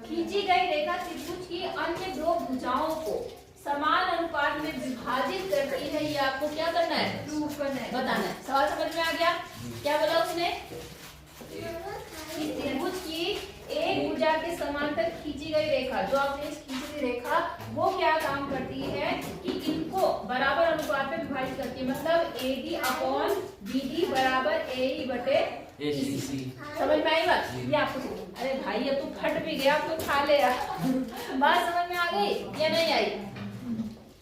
खींची गई रेखा त्रिभुज की अन्य दो भुजाओं को समान अनुपात में विभाजित करती है। ये आपको क्या करना है? प्रूव करना है, बताना है। सवाल समझ में आ गया? क्या बोला उसने? त्रिभुज की एक भुजा के समांतर खींची गई रेखा, जो आपने इस खींची गई रेखा, वो क्या काम करती है कि इनको बराबर अनुपात में विभाजित करती है। मतलब AD/BD बराबर AE बटे AC। समझ में आई बात? ये आपको, अरे भाई ये तो फट भी गया, आप तो खा ले यार। बात समझ में आ गई या नहीं आई?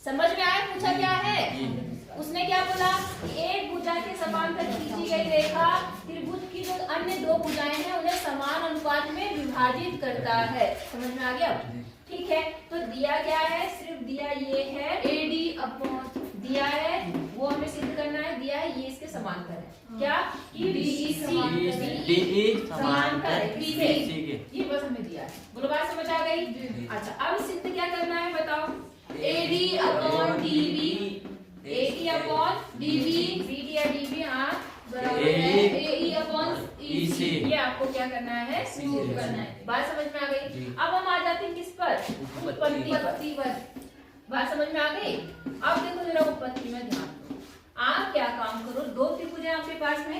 समझ में आया? पूछा क्या है उसने? क्या बोला? एक भुजा के समांतर खींची गई रेखा त्रिभुज की जो अन्य दो भुजाएं हैं उन्हें समान अनुपात में विभाजित करता है। समझ में आ गया? ठीक है, तो दिया क्या है? सिर्फ दिया ये है AD/ दिया है, वो हमें सिद्ध करना है। दिया है ये इसके समांतर है। क्या? कि BC समांतर है BC के। ये बस हमें दिया है। बोलो, बात समझ आ गई? अच्छा, अब सिद्ध क्या करना है बताओ? AD/DB BD या DB बराबर है AE/EC। ये आपको क्या करना है? प्रूव करना है। बात समझ में आ गई? अब हम आ जाते हैं किस पर? उत्पत्ति पर। बात समझ में आ गई? अब देखो जरा उत्पत्ति में ध्यान दो। आप क्या काम करो, दो त्रिभुज है आपके पास में,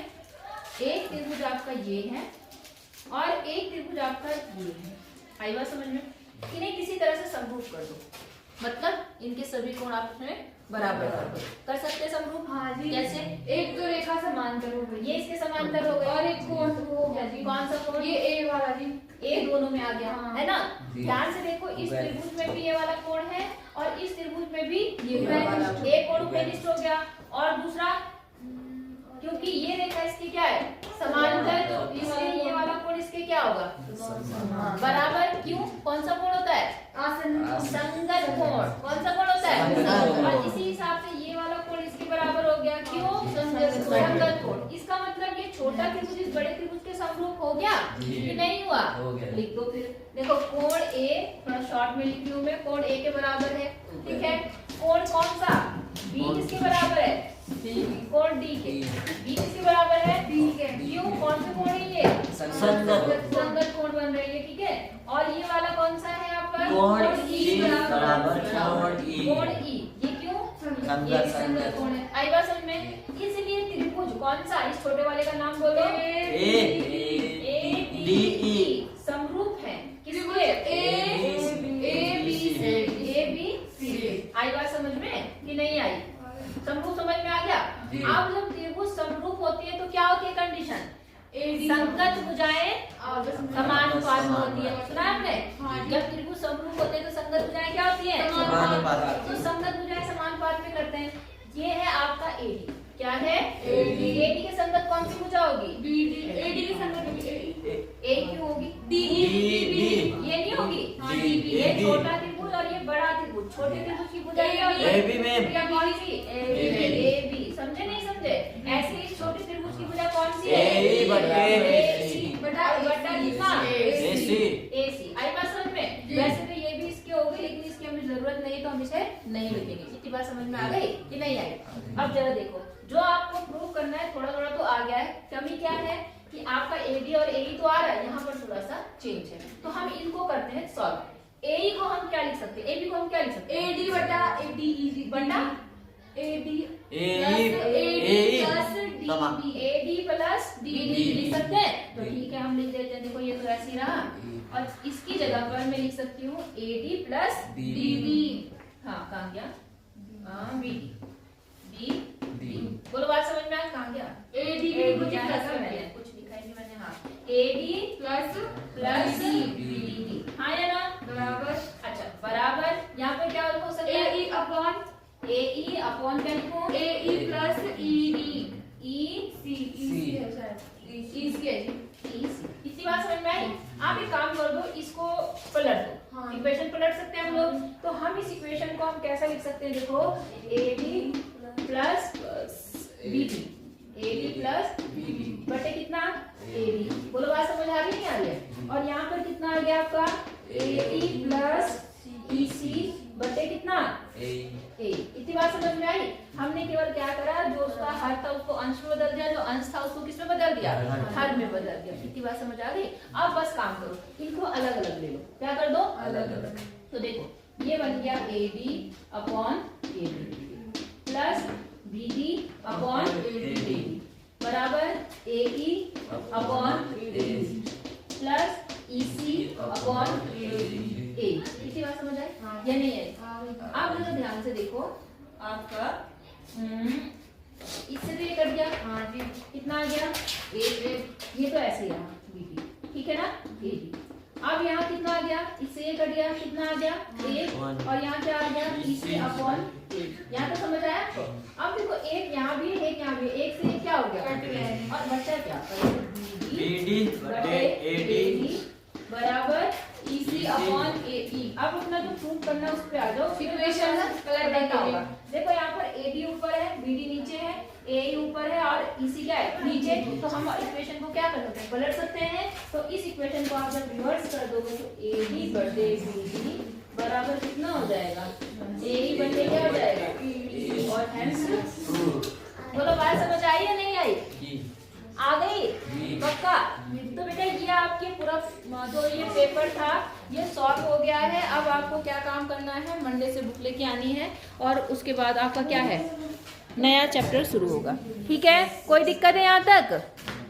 एक त्रिभुज आपका ये है और एक त्रिभुज आपका ये है। आई बात समझ में? इन्हें किसी तरह से समरूप कर दो, मतलब इनके सभी कोण आपस में बराबर कर दो। कर सकते हैं समरूप? हाँ जी। कैसे? एक तो रेखा समांतर हो गई, ये इसके समांतर हो गए और एक कोण वो हो गया जी। कौन सा कोण? ये ए वाला जी। ए दोनों में आ गया हाँ। है ना। जी। ध्यान से देखो, इस त्रिभुज में भी ये वाला कोण है और इस त्रिभुज में भी ये वाला एक कोण उपनिष्ठ हो गया। और दूसरा, क्योंकि ये रेखा इसकी क्या है? समांतर, तो इसलिए ये वाला कोण इसके क्या होगा? बराबर। क्यों? कौन सा कोण होता है? आसन्न संगत कोण। कौन सा कोण होता है? संगत कोण। और इसी हिसाब से ये वाला कोण इसके बराबर हो गया। क्यों? संगत कोण। इसका मतलब ये छोटा त्रिभुज इस बड़े त्रिभुज के समरूप हो गया जी। कि नहीं हुआ? हो गया। लिख दो फिर। देखो, कोण ए, थोड़ा शॉर्ट में लिख रही हूं मैं, कोण ए के बराबर है, ठीक है। कोण कौन सा? बी किसके बराबर है? कोण डी के। बी किसके बराबर है? डी के। क्यों? कौन से कोण है ये? संगत कोण बन रही है, ठीक है। और ये वाला कौन सा है आपका? कोण ई ई बराबर कोण ई। कोण ई। ये क्यों? ये भी संगत कोण है। आई बात समझ में? इसलिए त्रिभुज कौन सा? इस छोटे वाले का नाम बोलो। ए डी ई समरूप है किसके? A B C. आई बात समझ में कि नहीं आई? समरूप समझ में आ गया? जी। अब जब त्रिभुज समरूप होती है तो क्या होती है कंडीशन? संगत भुजाएं समानुपात में होती है। सुना है आपने? जब त्रिभुज समरूप होते हैं तो संगत भुजाएं क्या होती है? समानुपात। तो संगत भुजाएं समानुपात में करते हैं। ये है आपका एडी। क्या है? AD। एडी के संगत कौन सी भुजा होगी? बीडी एडी के संगत ए क्यों होगी? डी ये नहीं होगी? हाँ, डी, ये AD। छोटा त्रिभुज और ये बड़ा त्रिभुज। छोटे त्रिभुज की भुजा क्या होगी? AB में। या कौन सी? AB। AB। समझे नहीं समझे? ऐसे ही छोटे त्रिभुज की भुजा कौन सी है? AE बटे AC। बटा बटा कितना? AC। AC। आई बात समझ में? वैसे तो ये भी इसके हो गई, लेकिन इसकी हमें जरूरत नहीं, तो हम इसे नहीं लिखेंगे। इतनी बात समझ में आ गई कि नहीं आई? अब जरा देखो, जो आपको प्रूव करना है थोड़ा थोड़ा तो आ गया है। कमी क्या है कि आपका AD और AE तो आ रहा है, यहाँ पर थोड़ा सा चेंज है, तो हम इनको करते हैं सॉल्व। AE को हम क्या लिख सकते हैं? AB को हम क्या लिख सकते हैं? एडी बटा एडी बटा एडी AE प्लस समा- D AD plus DD DD लिख सकते हैं। तो ठीक है, हम लिख देते हैं। देखो, ये तो ऐसे ही रहा, और इसकी जगह पर मैं लिख सकती हूँ AD प्लस DD। हाँ, कहाँ गया? हाँ, BD। बोलो, बात समझ में आया? कहाँ गया? एडी AD कुछ क्या है? प्लस मैंने कुछ लिखा ही नहीं मैंने। हाँ, AD प्लस DD। हाँ या ना? बराबर अच्छा, बराबर। यहाँ पर क्या हो सकता है? AE अपॉन AE अपॉन क्या लिखूं? AE plus ED EC। EC है शायद EC है जी। इसी बात समझ में आई? आप एक काम कर दो, इसको पलट दो। हाँ। इक्वेशन पलट सकते हैं हम लोग। तो हम इस इक्वेशन को हम कैसा लिख सकते हैं? देखो, AD plus BD। AD plus बटे कितना? AD। बोलो, बात समझ आ रही नहीं आ रही है? और यहाँ पर कितना आ गया आपका? AE प्लस EC बटे कितना? A। इतनी बात समझ में आई? हमने केवल क्या करा, जो उसका हर था उसको अंश में बदल दिया, जो अंश था उसको किस में बदल दिया? हर में बदल दिया। इतनी बात समझ आ गई? अब बस काम करो, इनको अलग अलग ले लो। क्या कर दो? अलग अलग। तो देखो, ये बन गया AD upon AD plus BD upon AD बराबर AE upon AD plus EC upon A। इतनी बात समझ आई या नहीं आई? अब जरा ध्यान से देखो, आपका इससे तो ये कट गया। हाँ जी, कितना आ गया? ये तो ऐसे ही रहा BD, ठीक है ना? AD। अब यहाँ कितना आ गया? इससे ये कट गया, कितना आ गया? 1। और यहाँ क्या आ गया? EC upon A। यहाँ तो समझ आया? अब देखो, एक यहाँ भी एक यहाँ भी, एक से एक क्या हो गया? कट गया है। और बचा क्या? BD बटे AD बराबर EC अपॉन AE। अब अपना जो प्रूव करना है उस पे आ जाओ। Equation कलर बनता होगा। देखो, यहाँ पर AD ऊपर है, BD नीचे है, AE ऊपर है और EC क्या है? नीचे। तो हम इक्वेशन को क्या कर सकते हैं? पलट सकते हैं। तो इस इक्वेशन को आप जब रिवर्स कर दोगे तो AD बटे BD बराबर कितना हो जाएगा? AE बटे क्या हो जाएगा? और हेंस बोलो, बात समझ आई या नहीं आई? आ गई? पक्का? तो बेटा, ये आपके पूरा जो ये पेपर था ये सॉल्व हो गया है। अब आपको क्या काम करना है? मंडे से बुक लेके आनी है और उसके बाद आपका क्या है? नया चैप्टर शुरू होगा। ठीक है? कोई दिक्कत है यहाँ तक?